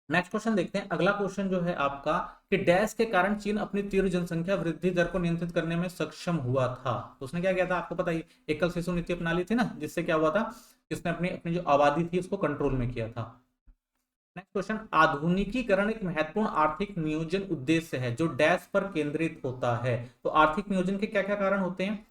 A: नेक्स्ट क्वेश्चन देखते हैं। अगला क्वेश्चन जो है आपका, कि डैश के कारण चीन अपनी तीव्र जनसंख्या वृद्धि दर को नियंत्रित करने में सक्षम हुआ था। तो उसने क्या किया था, आपको पता ही, एकल शिशु नीति अपना ली थी ना, जिससे क्या हुआ था, इसने अपनी अपनी जो आबादी थी उसको कंट्रोल में किया था। नेक्स्ट क्वेश्चन, आधुनिकीकरण एक महत्वपूर्ण आर्थिक नियोजन उद्देश्य है जो डैश पर केंद्रित होता है। तो आर्थिक नियोजन के क्या क्या कारण होते हैं,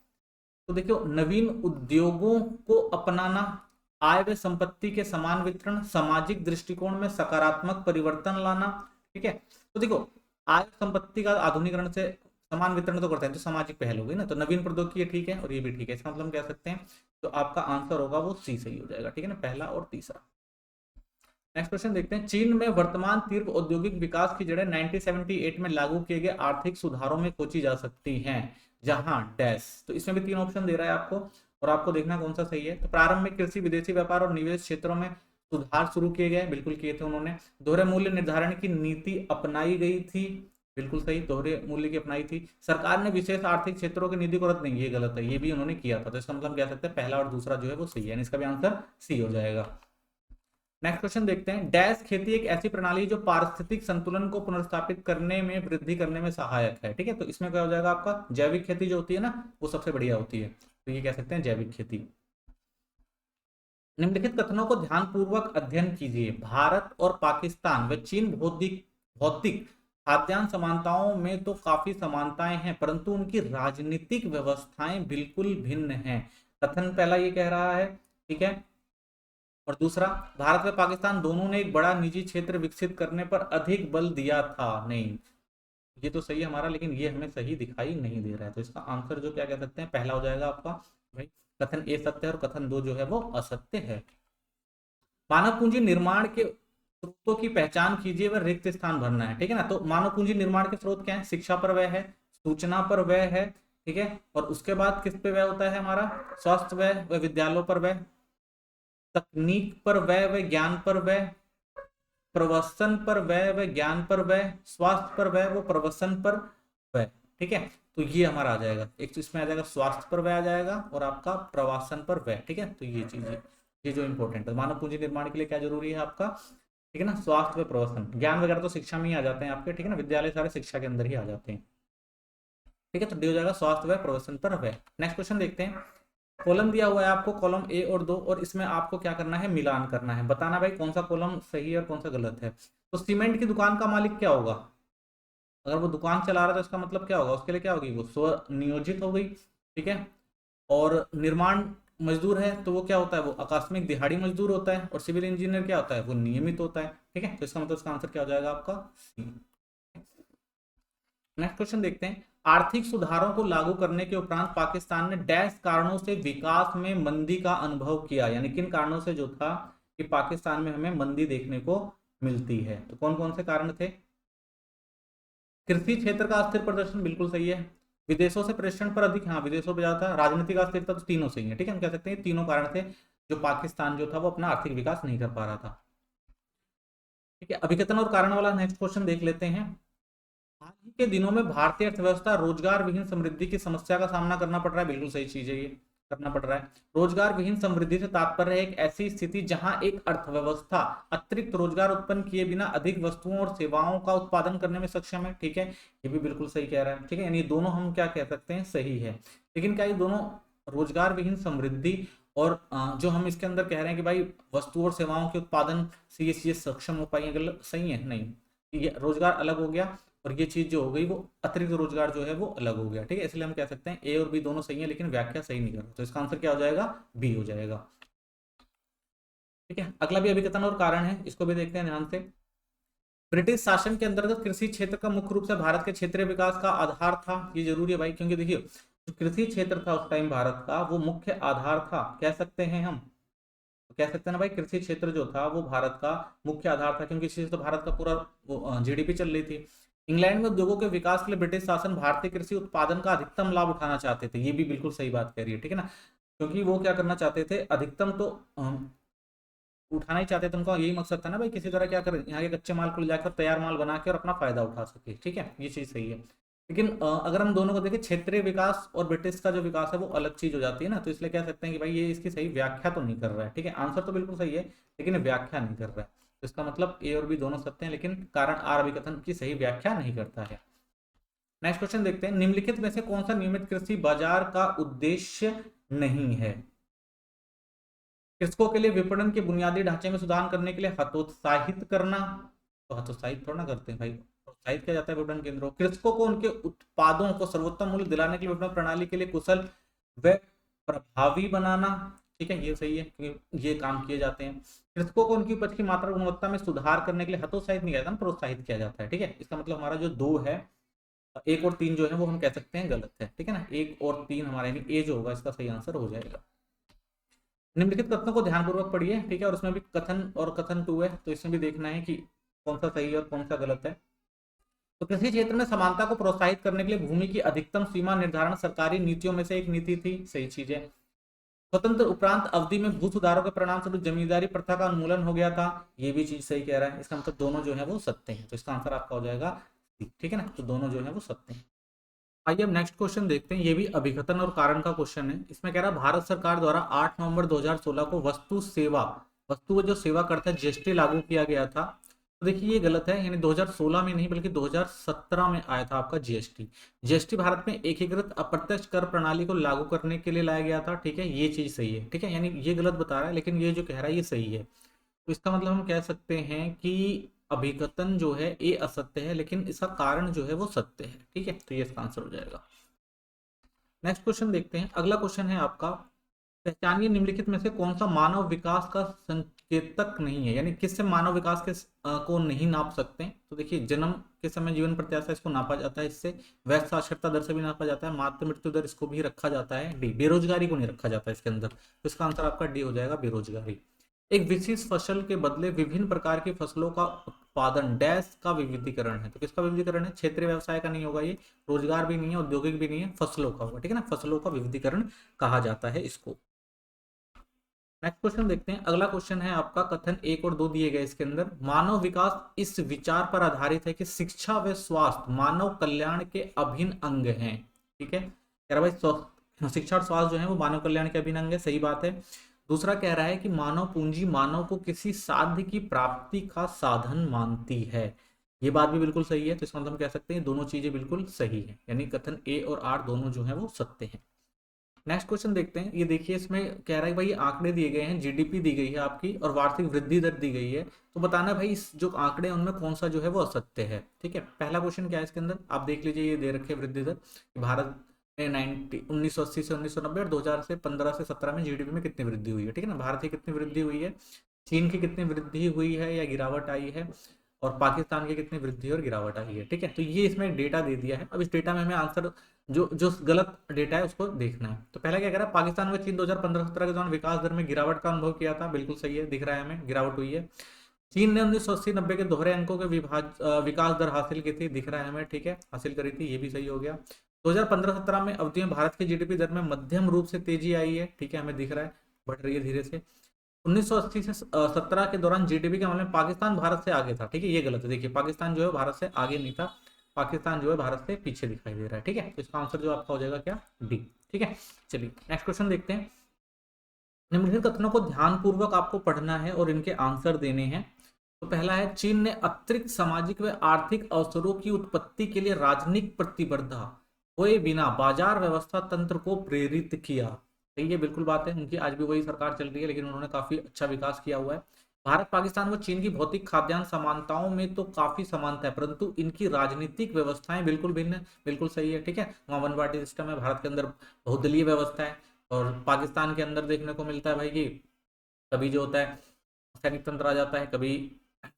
A: तो देखियो, नवीन उद्योगों को अपनाना, आय व संपत्ति के समान वितरण, सामाजिक दृष्टिकोण में सकारात्मक परिवर्तन लाना। ठीक है, तो देखो, आय संपत्ति का आधुनिकीकरण से समान वितरण तो करते हैं, तो सामाजिक पहल हो गई ना, तो नवीन प्रौद्योगिकी ठीक है और ये भी ठीक है। इसका मतलब हम कह सकते हैं तो आपका आंसर होगा वो सी सही हो जाएगा। ठीक है ना, पहला और तीसरा। नेक्स्ट क्वेश्चन देखते हैं, चीन में वर्तमान तीव्र औद्योगिक विकास की जड़ें 1978 में लागू किए गए आर्थिक सुधारों में खोजी जा सकती हैं, जहां डैश। तो इसमें भी तीन ऑप्शन दे रहा है आपको, और आपको देखना कौन सा सही है। तो प्रारंभ में कृषि, विदेशी व्यापार और निवेश क्षेत्रों में सुधार शुरू किए गए, बिल्कुल किए थे उन्होंने। दोहरे मूल्य निर्धारण की नीति अपनाई गई थी, बिल्कुल सही, दोहरे मूल्य की अपनाई थी। सरकार ने विशेष आर्थिक क्षेत्रों की निधि को रद्द नहीं, ये गलत है, ये भी उन्होंने किया था। तो इसका मतलब कह सकते हैं पहला और दूसरा जो है वो सही है, इसका भी आंसर सी हो जाएगा। नेक्स्ट क्वेश्चन देखते हैं, डैश खेती एक ऐसी प्रणाली जो पारिस्थितिक संतुलन को पुनर्स्थापित करने में, वृद्धि करने में सहायक है। ठीक है, तो इसमें क्या हो जाएगा आपका, जैविक खेती जो होती है ना वो सबसे बढ़िया होती है, तो ये कह सकते हैं जैविक खेती। निम्नलिखित कथनों को ध्यानपूर्वक अध्ययन कीजिए। भारत और पाकिस्तान व चीन भौतिक भौतिक खाद्यान्न समानताओं में तो काफी समानताएं हैं, परंतु उनकी राजनीतिक व्यवस्थाएं बिल्कुल भिन्न हैं। कथन पहला ये कह रहा है, ठीक है। और दूसरा, भारत व पाकिस्तान दोनों ने एक बड़ा निजी क्षेत्र विकसित करने पर अधिक बल दिया था। नहीं, ये तो सही है हमारा, लेकिन ये हमें सही दिखाई नहीं दे रहा है, तो इसका आंसर जो क्या कह सकते हैं, पहला हो जाएगा आपका भाई, कथन ए सत्य है और कथन दो जो है वो असत्य है। मानव पूंजी निर्माण के स्रोतों की पहचान कीजिए व रिक्त स्थान भरना है। ठीक है ना, तो मानव पूंजी निर्माण के स्रोत क्या है, शिक्षा पर व्यय है, सूचना पर व्यय है, ठीक है, और उसके बाद किस पे व्यय होता है हमारा, स्वास्थ्य व्यय व विद्यालयों पर व्यय, तकनीक पर व्यय व ज्ञान पर व्यय, प्रवसन पर व्यय व ज्ञान पर व्यय, स्वास्थ्य पर व्यय वो प्रवसन पर व्यय। ठीक है, तो ये हमारा आ जाएगा, एक तो इसमें आ जाएगा स्वास्थ्य पर व्यय आ जाएगा और आपका प्रवासन पर व्यय। ठीक है, तो ये चीज है, ये जो इंपॉर्टेंट है, मानव पूंजी निर्माण के लिए क्या जरूरी है आपका, ठीक है ना, स्वास्थ्य व प्रवसन। ज्ञान वगैरह तो शिक्षा में ही आ जाते हैं आपके, ठीक है ना, विद्यालय सारे शिक्षा के अंदर ही आ जाते हैं। ठीक है, तो डी हो जाएगा स्वास्थ्य व प्रवसन पर व्यय। नेक्स्ट क्वेश्चन देखते हैं, कॉलम दिया हुआ है आपको, कॉलम ए और दो, और इसमें आपको क्या करना है, मिलान करना है, बताना भाई कौन सा कॉलम सही है और कौन सा गलत है। तो सीमेंट की दुकान का मालिक क्या होगा, अगर वो दुकान चला रहा है तो इसका मतलब क्या होगा, उसके लिए क्या होगी, वो स्वनियोजित हो गई। ठीक है, और निर्माण मजदूर है तो वो क्या होता है, वो आकस्मिक दिहाड़ी मजदूर होता है, और सिविल इंजीनियर क्या होता है, वो नियमित होता है। ठीक है, तो इसका मतलब इसका आंसर क्या हो जाएगा आपका सी। नेक्स्ट क्वेश्चन देखते हैं, आर्थिक सुधारों को लागू करने के उपरांत पाकिस्तान ने डैश कारणों से विकास में मंदी का अनुभव किया, यानी किन कारणों से जो था कि पाकिस्तान में हमें मंदी देखने को मिलती है, तो कौन कौन से कारण थे। कृषि क्षेत्र का अस्थिर प्रदर्शन बिल्कुल सही है, विदेशों से प्रेषण पर अधिक, हाँ विदेशों पर ज्यादा, राजनीतिक अस्थिरता, तो तीनों सही है। ठीक है, हम कह सकते हैं तीनों कारण थे जो पाकिस्तान जो था वो अपना आर्थिक विकास नहीं कर पा रहा था। ठीक है, अभिकथन और कारण वाला नेक्स्ट क्वेश्चन देख लेते हैं, हाल ही के दिनों में भारतीय अर्थव्यवस्था रोजगार विहीन समृद्धि की समस्या का सामना करना पड़ रहा है, बिल्कुल सही चीज है, ये करना पड़ रहा है। रोजगार विहीन समृद्धि से तात्पर्य है एक ऐसी स्थिति जहां एक अर्थव्यवस्था अतिरिक्त रोजगार उत्पन्न किए बिना अधिक वस्तुओं और सेवाओं का उत्पादन करने में सक्षम है। ठीक है, ये भी बिल्कुल सही कह रहा है। ठीक है, यानी दोनों हम क्या कह सकते हैं, सही है, लेकिन क्या ये दोनों रोजगार विहीन समृद्धि और जो हम इसके अंदर कह रहे हैं कि भाई वस्तु और सेवाओं के उत्पादन से ये चीजें सक्षम हो पाई, गलत सही है, नहीं, ये रोजगार अलग हो गया और ये चीज जो हो गई वो अतिरिक्त रोजगार जो है वो अलग हो गया। ठीक है, इसलिए हम कह सकते हैं ए और बी दोनों सही है, लेकिन व्याख्या सही नहीं कर रहा, तो इसका आंसर क्या हो जाएगा, बी हो जाएगा। ठीक है, अगला भी अभिकथन और कारण है, इसको भी देखते हैं ध्यान से। ब्रिटिश शासन के अंतर्गत कृषि क्षेत्र का मुख्य रूप से भारत के क्षेत्रीय विकास का आधार था, ये जरूरी है भाई, क्योंकि देखिए जो कृषि क्षेत्र था उस टाइम भारत का वो मुख्य आधार था, कह सकते हैं हम, तो कह सकते हैं ना भाई, कृषि क्षेत्र जो था वो भारत का मुख्य आधार था, क्योंकि इसी से तो भारत का पूरा जीडीपी चल रही थी। इंग्लैंड में उद्योगों के विकास के लिए ब्रिटिश शासन भारतीय कृषि उत्पादन का अधिकतम लाभ उठाना चाहते थे, ये भी बिल्कुल सही बात कह रही है। ठीक है ना, क्योंकि वो क्या करना चाहते थे, अधिकतम तो उठाना ही चाहते थे, उनका यही मकसद था ना भाई, किसी तरह क्या कर यहाँ के कच्चे माल को ले जाकर तैयार माल बना के और अपना फायदा उठा सके। ठीक है, ये चीज सही है, लेकिन अगर हम दोनों को देखें, क्षेत्रीय विकास और ब्रिटिश का जो विकास है वो अलग चीज हो जाती है ना, तो इसलिए कह सकते हैं कि भाई ये इसकी सही व्याख्या तो नहीं कर रहा है। ठीक है, आंसर तो बिल्कुल सही है लेकिन व्याख्या नहीं कर रहा है, तो इसका मतलब ए और बी दोनों सत्य हैं, लेकिन कारण आर अभिकथन की सही व्याख्या नहीं करता है। नेक्स्ट क्वेश्चन देखते हैं, निम्नलिखित में से कौन सा नियमित कृषि बाजार का उद्देश्य नहीं है। कृषकों के लिए विपणन के बुनियादी ढांचे में सुधार करने के लिए हतोत्साहित करना, तो हतोत्साहित थोड़ा ना करते हैं भाई, प्रोत्साहित किया जाता है विपणन केंद्रों। कृषकों को उनके उत्पादों को सर्वोत्तम मूल्य दिलाने के लिए विपणन प्रणाली के लिए कुशल व प्रभावी बनाना, ठीक है, ये सही है क्योंकि ये काम किए जाते हैं। कृषकों को उनकी उपज की मात्रा गुणवत्ता में सुधार करने के लिए हतोत्साहित नहीं किया जाता, प्रोत्साहित किया जाता है। ठीक है, इसका मतलब हमारा जो दो है, एक और तीन जो है वो हम कह सकते हैं गलत है। ठीक है ना, एक और तीन हमारा यानी ए जो होगा इसका सही आंसर हो जाएगा। निम्नलिखित कथनों को ध्यानपूर्वक पढ़िए, ठीक है, और उसमें भी कथन और कथन टू है, तो इसमें भी देखना है कि कौन सा सही है और कौन सा गलत है। तो कृषि क्षेत्र में समानता को प्रोत्साहित करने के लिए भूमि की अधिकतम सीमा निर्धारण सरकारी नीतियों में से एक नीति थी, सही चीज है। स्वतंत्र उपरांत अवधि में भू सुधारों के परिणाम स्वरूप जमींदारी प्रथा का उन्मूलन हो गया था, ये भी चीज सही कह रहा है, इसका मतलब दोनों जो है वो सत्य है, तो इसका आंसर आपका हो जाएगा सी। ठीक है ना, तो दोनों जो है वो सत्य है। आइए अब नेक्स्ट क्वेश्चन देखते हैं, ये भी अभिकथन और कारण का क्वेश्चन है। इसमें कह रहा है भारत सरकार द्वारा 8 नवंबर 2016 को वस्तु सेवा वस्तु व जो सेवा कर था जीएसटी लागू किया गया था। तो देखिए ये गलत है, यानी 2016 में नहीं बल्कि 2017 में आया था आपका जीएसटी। जीएसटी भारत में एकीकृत अप्रत्यक्ष कर प्रणाली को लागू करने के लिए लाया गया था, ठीक है, ये चीज सही है, ठीक है, यानी ये गलत बता रहा है लेकिन ये जो कह रहा है ये सही है। तो इसका मतलब हम कह सकते हैं कि अभिकथन जो है ये असत्य है लेकिन इसका कारण जो है वो सत्य है, ठीक है, तो ये इसका आंसर हो जाएगा। नेक्स्ट क्वेश्चन देखते हैं। अगला क्वेश्चन है आपका, पहचानिए निम्नलिखित में से कौन सा मानव विकास का संकेतक नहीं है, यानी किससे मानव विकास के को नहीं नाप सकते हैं। तो देखिए जन्म के समय जीवन प्रत्याशा इसको नापा जाता है, इससे वैश्य साक्षरता दर से भी नापा जाता है, मातृ मृत्यु दर इसको भी रखा जाता है। डी, बेरोजगारी को नहीं रखा जाता है इसके अंदर, तो इसका आंसर आपका डी हो जाएगा, बेरोजगारी। एक विशेष फसल के बदले विभिन्न प्रकार की फसलों का उत्पादन डैश का विविधीकरण है। तो किसका विविधीकरण है, क्षेत्रीय व्यवसाय का नहीं होगा ये, रोजगार भी नहीं है, औद्योगिक भी नहीं है, फसलों का होगा, ठीक है ना, फसलों का विविधीकरण कहा जाता है इसको। नेक्स्ट क्वेश्चन देखते हैं। अगला क्वेश्चन है आपका, कथन 1 और 2 दिए गए इसके अंदर, मानव विकास इस विचार पर आधारित है कि शिक्षा व स्वास्थ्य मानव कल्याण के अभिन्न अंग हैं, ठीक है, कह रहा भाई शिक्षा और स्वास्थ्य जो है वो मानव कल्याण के अभिन्न अंग है, सही बात है। दूसरा कह रहा है कि मानव पूंजी मानव को किसी साध्य की प्राप्ति का साधन मानती है, ये बात भी बिल्कुल सही है। तो इसका मतलब हम कह सकते हैं दोनों चीजें बिल्कुल सही है, यानी कथन ए और आर दोनों जो है वो सत्य है। नेक्स्ट क्वेश्चन देखते हैं। ये देखिए इसमें कह रहा है भाई आंकड़े दिए गए हैं, जीडीपी दी गई है आपकी और वार्षिक वृद्धि दर दी गई है, तो बताना भाई इस जो आंकड़े हैं उनमें कौन सा जो है वो असत्य है, ठीक है। पहला क्वेश्चन क्या है इसके अंदर, आप देख लीजिए, ये दे रखे वृद्धि दर, भारत में 1980 से 1990 और 2000 से 15 से 17 में जीडीपी में कितनी वृद्धि हुई है, ठीक है ना, भारत की कितनी वृद्धि हुई है, चीन की कितनी वृद्धि हुई है या गिरावट आई है, और पाकिस्तान की कितनी वृद्धि और गिरावट आई है, ठीक है। तो ये इसमें डेटा दे दिया है, अब इस डेटा में हमें आंसर जो जो गलत डेटा है उसको देखना है। तो पहला क्या कह रहा है, पाकिस्तान व चीन 2015-17 के दौरान विकास दर में गिरावट का अनुभव किया था, बिल्कुल सही है, दिख रहा है हमें गिरावट हुई है। चीन ने 1980-90 के दोहरे अंकों के विकास दर हासिल की थी, दिख रहा है हमें, ठीक है, हासिल करी थी, ये भी सही हो गया। 2015-17 में अवधि में भारत की जीडीपी दर में मध्यम रूप से तेजी आई है, ठीक है, हमें दिख रहा है बढ़ रही है धीरे से। 1980 से 17 के दौरान जीडीपी के मामले में पाकिस्तान भारत से आगे था, ठीक है, ये गलत है, देखिए पाकिस्तान जो है भारत से आगे नहीं था, पाकिस्तान जो है भारत से पीछे दिखाई दे रहा है, ठीक है, तो इसका आंसर जो आपका हो जाएगा क्या, डी, ठीक है। चलिए नेक्स्ट क्वेश्चन देखते हैं। निम्नलिखित कथनों को ध्यानपूर्वक आपको पढ़ना है और इनके आंसर देने हैं। तो पहला है, चीन ने अतिरिक्त सामाजिक व आर्थिक अवसरों की उत्पत्ति के लिए राजनीतिक प्रतिबद्धता हुए बिना बाजार व्यवस्था तंत्र को प्रेरित किया, सही है, बिल्कुल बात है, उनकी आज भी वही सरकार चल रही है लेकिन उन्होंने काफी अच्छा विकास किया हुआ है। भारत पाकिस्तान व चीन की भौतिक खाद्यान्न समानताओं में तो काफी समानता है परंतु इनकी राजनीतिक व्यवस्थाएं बिल्कुल भिन्न है, बिल्कुल सही है, ठीक है, वहाँ वन पार्टी सिस्टम है, भारत के अंदर बहुदलीय व्यवस्था है और पाकिस्तान के अंदर देखने को मिलता है भाई कि कभी जो होता है सैनिक तंत्र आ जाता है, कभी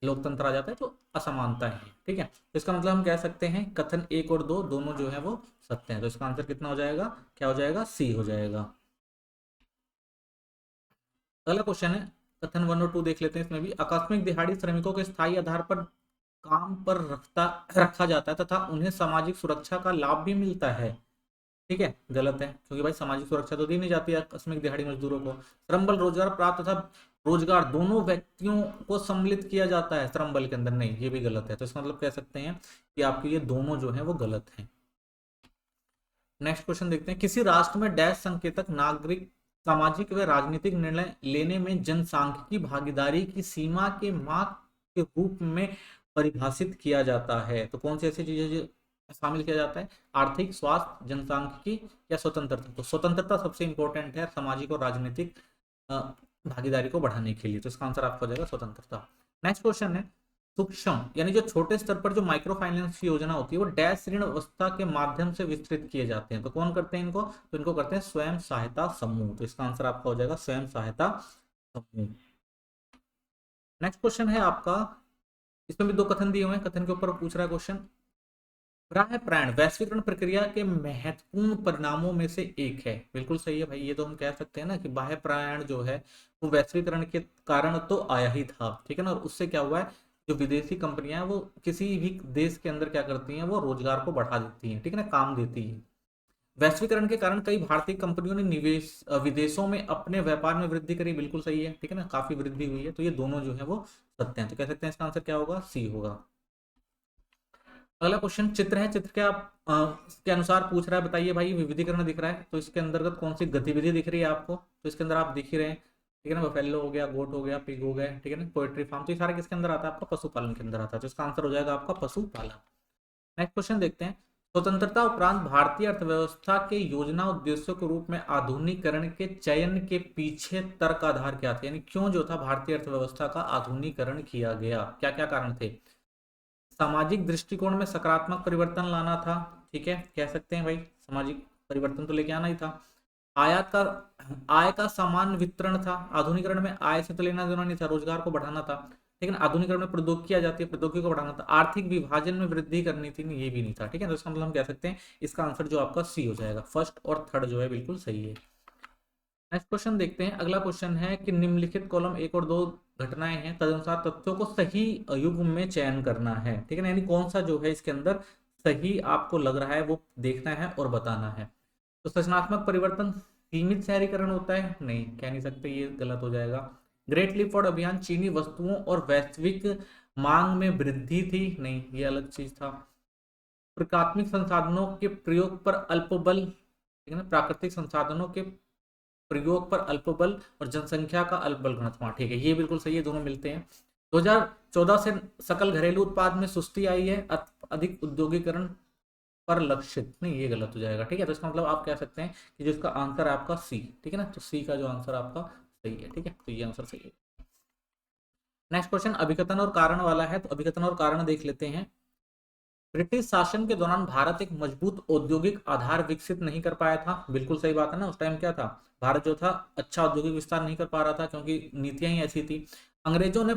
A: लोकतंत्र आ जाता है, तो असमानता है, ठीक है। तो इसका मतलब हम कह सकते हैं कथन 1 और 2 दोनों जो है वो सत्य हैं, तो इसका आंसर कितना हो जाएगा, क्या हो जाएगा, सी हो जाएगा। अगला क्वेश्चन है, कथन 1 और 2 देख लेते हैं। इसमें भी आकस्मिक दिहाड़ी श्रमिकों के स्थायी आधार पर काम पर रखा जाता है तथा उन्हें सामाजिक सुरक्षा का लाभ भी मिलता है, ठीक है, गलत है, क्योंकि भाई सामाजिक सुरक्षा तो दी नहीं जाती है आकस्मिक दिहाड़ी मजदूरों को। श्रम बल रोजगार प्राप्त तथा रोजगार दोनों व्यक्तियों को सम्मिलित किया जाता है श्रम बल के अंदर, नहीं, ये भी गलत है, तो इसका मतलब कह सकते हैं कि आपके ये दोनों जो है वो गलत है। नेक्स्ट क्वेश्चन देखते हैं। किसी राष्ट्र में डैश संकेतक नागरिक सामाजिक व राजनीतिक निर्णय लेने में जनसांख्यिकी भागीदारी की सीमा के माप के रूप में परिभाषित किया जाता है, तो कौन सी ऐसी चीजें शामिल किया जाता है, आर्थिक, स्वास्थ्य, जनसांख्यिकी या स्वतंत्रता। तो स्वतंत्रता सबसे इंपॉर्टेंट है सामाजिक और राजनीतिक भागीदारी को बढ़ाने के लिए, तो इसका आंसर आपका हो जाएगा स्वतंत्रता। नेक्स्ट क्वेश्चन है, सूक्ष्म यानी जो छोटे स्तर पर जो माइक्रो फाइनेंस की योजना होती है वो डैश ऋण अवस्था के माध्यम से विस्तृत किए जाते हैं, तो कौन करते हैं इनको, तो इनको करते हैं स्वयं सहायता समूह, तो इसका आंसर आपका हो जाएगा स्वयं सहायता समूह। नेक्स्ट क्वेश्चन है आपका, इसमें भी दो कथन दिए हुए हैं, कथन के ऊपर पूछ रहा है क्वेश्चन, बाह्य प्राण वैश्वीकरण प्रक्रिया के महत्वपूर्ण परिणामों में से एक है, बिल्कुल सही है भाई, ये तो हम कह सकते हैं ना कि बाह्य प्राण जो है वो वैश्वीकरण के कारण तो आया ही था, ठीक है ना, और उससे क्या हुआ है, जो विदेशी कंपनियां हैं वो किसी भी देश के अंदर क्या करती हैं, वो रोजगार को बढ़ा देती हैं, ठीक है ना, काम देती है। वैश्वीकरण के कारण कई भारतीय कंपनियों ने निवेश विदेशों में अपने व्यापार में वृद्धि करी, बिल्कुल सही है, ठीक है ना, काफी वृद्धि हुई है, तो ये दोनों जो है वो सत्य हैं, तो कह सकते हैं इसका आंसर क्या होगा, सी होगा। अगला क्वेश्चन चित्र है, चित्र के आप के अनुसार पूछ रहा है, बताइए भाई विविधीकरण दिख रहा है तो इसके अंतर्गत कौन सी गतिविधि दिख रही है आपको, तो इसके अंदर आप दिख ही रहे हैं ठीक है ना, बफेलो हो गया, गोट हो गया, पिग हो गए, ठीक है ना, पोएट्री फार्म, तो ये सारे किसके अंदर आता है, आपका पशुपालन के अंदर आता है, तो इसका आंसर हो जाएगा आपका पशुपालन। नेक्स्ट क्वेश्चन देखते हैं। स्वतंत्रता उपरांत भारतीय अर्थव्यवस्था के योजना उद्देश्यों के रूप में आधुनिकीकरण के चयन के पीछे तर्क आधार क्या थे, यानी क्यों जो था भारतीय अर्थव्यवस्था का आधुनिकीकरण किया गया, क्या क्या कारण थे। सामाजिक दृष्टिकोण में सकारात्मक परिवर्तन लाना था, ठीक है, कह सकते हैं भाई सामाजिक परिवर्तन तो लेके आना ही था। आयात का आय का समान वितरण था, आधुनिकरण में आय से तो लेना देना नहीं था, रोजगार को बढ़ाना था, ठीक है ना, आधुनिकरण में प्रौद्योगिकी आ जाती है, प्रौद्योगिकी को बढ़ाना था, आर्थिक विभाजन में वृद्धि करनी थी, नहीं ये भी नहीं था, ठीक है, तो इसका मतलब हम कह सकते हैं इसका आंसर जो आपका सी हो जाएगा, फर्स्ट और थर्ड जो है बिल्कुल सही है। नेक्स्ट क्वेश्चन देखते हैं। अगला क्वेश्चन है कि निम्नलिखित कॉलम 1 और 2 घटनाएं हैं, तदनुसार तथ्यों को सही युग्म में चयन करना है, ठीक है ना, यानी कौन सा जो है इसके अंदर सही आपको लग रहा है वो देखना है और बताना है। तो सृजनात्मक परिवर्तन सीमित शहरीकरण होता है, नहीं कह नहीं सकते, ये गलत हो जाएगा। ग्रेट लीप फॉरवर्ड अभियान चीनी वस्तुओं और वैश्विक मांग में वृद्धि थी, नहीं ये अलग चीज था। प्राकृतिक संसाधनों के प्रयोग पर अल्प बल, ठीक है ना, प्राकृतिक संसाधनों के प्रयोग पर अल्प बल और जनसंख्या का अल्प बल घनत्व, ठीक है ये बिल्कुल सही है, दोनों मिलते हैं। 2014 से सकल घरेलू उत्पाद में सुस्ती आई है, अधिक उद्योगीकरण पर लक्षित, नहीं ये गलत हो जाएगा, ठीक है, तो इसका मतलब आप कह सकते हैं कि जो इसका आंसर है आपका सी, ठीक है ना, तो सी का जो आंसर आपका सही है, ठीक है, तो ये आंसर सही है। नेक्स्ट क्वेश्चन अभिकथन और कारण वाला है, तो अभिकथन और कारण देख लेते हैं। ब्रिटिश शासन के दौरान भारत एक मजबूत औद्योगिक आधार विकसित नहीं कर पाया था, बिल्कुल सही बात है ना, उस टाइम क्या था, भारत जो था अच्छा औद्योगिक विस्तार नहीं कर पा रहा था क्योंकि नीतियां ही ऐसी थी। अंग्रेजों ने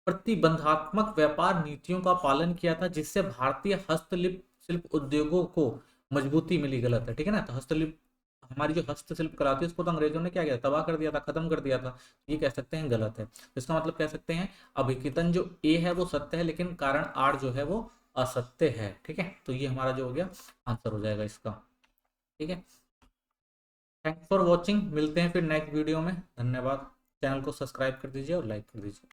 A: प्रतिबंधात्मक व्यापार नीतियों का पालन किया था, जिससे भारतीय हस्तशिल्प शिल्प उद्योगों को मजबूती मिली, गलत है, ठीक है ना, तो हस्तशिल्प हमारी जो हस्तशिल्प कला थी उसको तो अंग्रेजों ने क्या किया, तबाह कर दिया था, खत्म कर दिया था, ये कह सकते हैं गलत है, तो इसका मतलब कह सकते हैं अभिकथन जो ए है वो सत्य है, लेकिन कारण आर जो है वो असत्य है, ठीक है, तो ये हमारा जो हो गया आंसर हो जाएगा इसका, ठीक है। थैंक्स फॉर वॉचिंग, मिलते हैं फिर नेक्स्ट वीडियो में, धन्यवाद। चैनल को सब्सक्राइब कर दीजिए और लाइक कर दीजिए।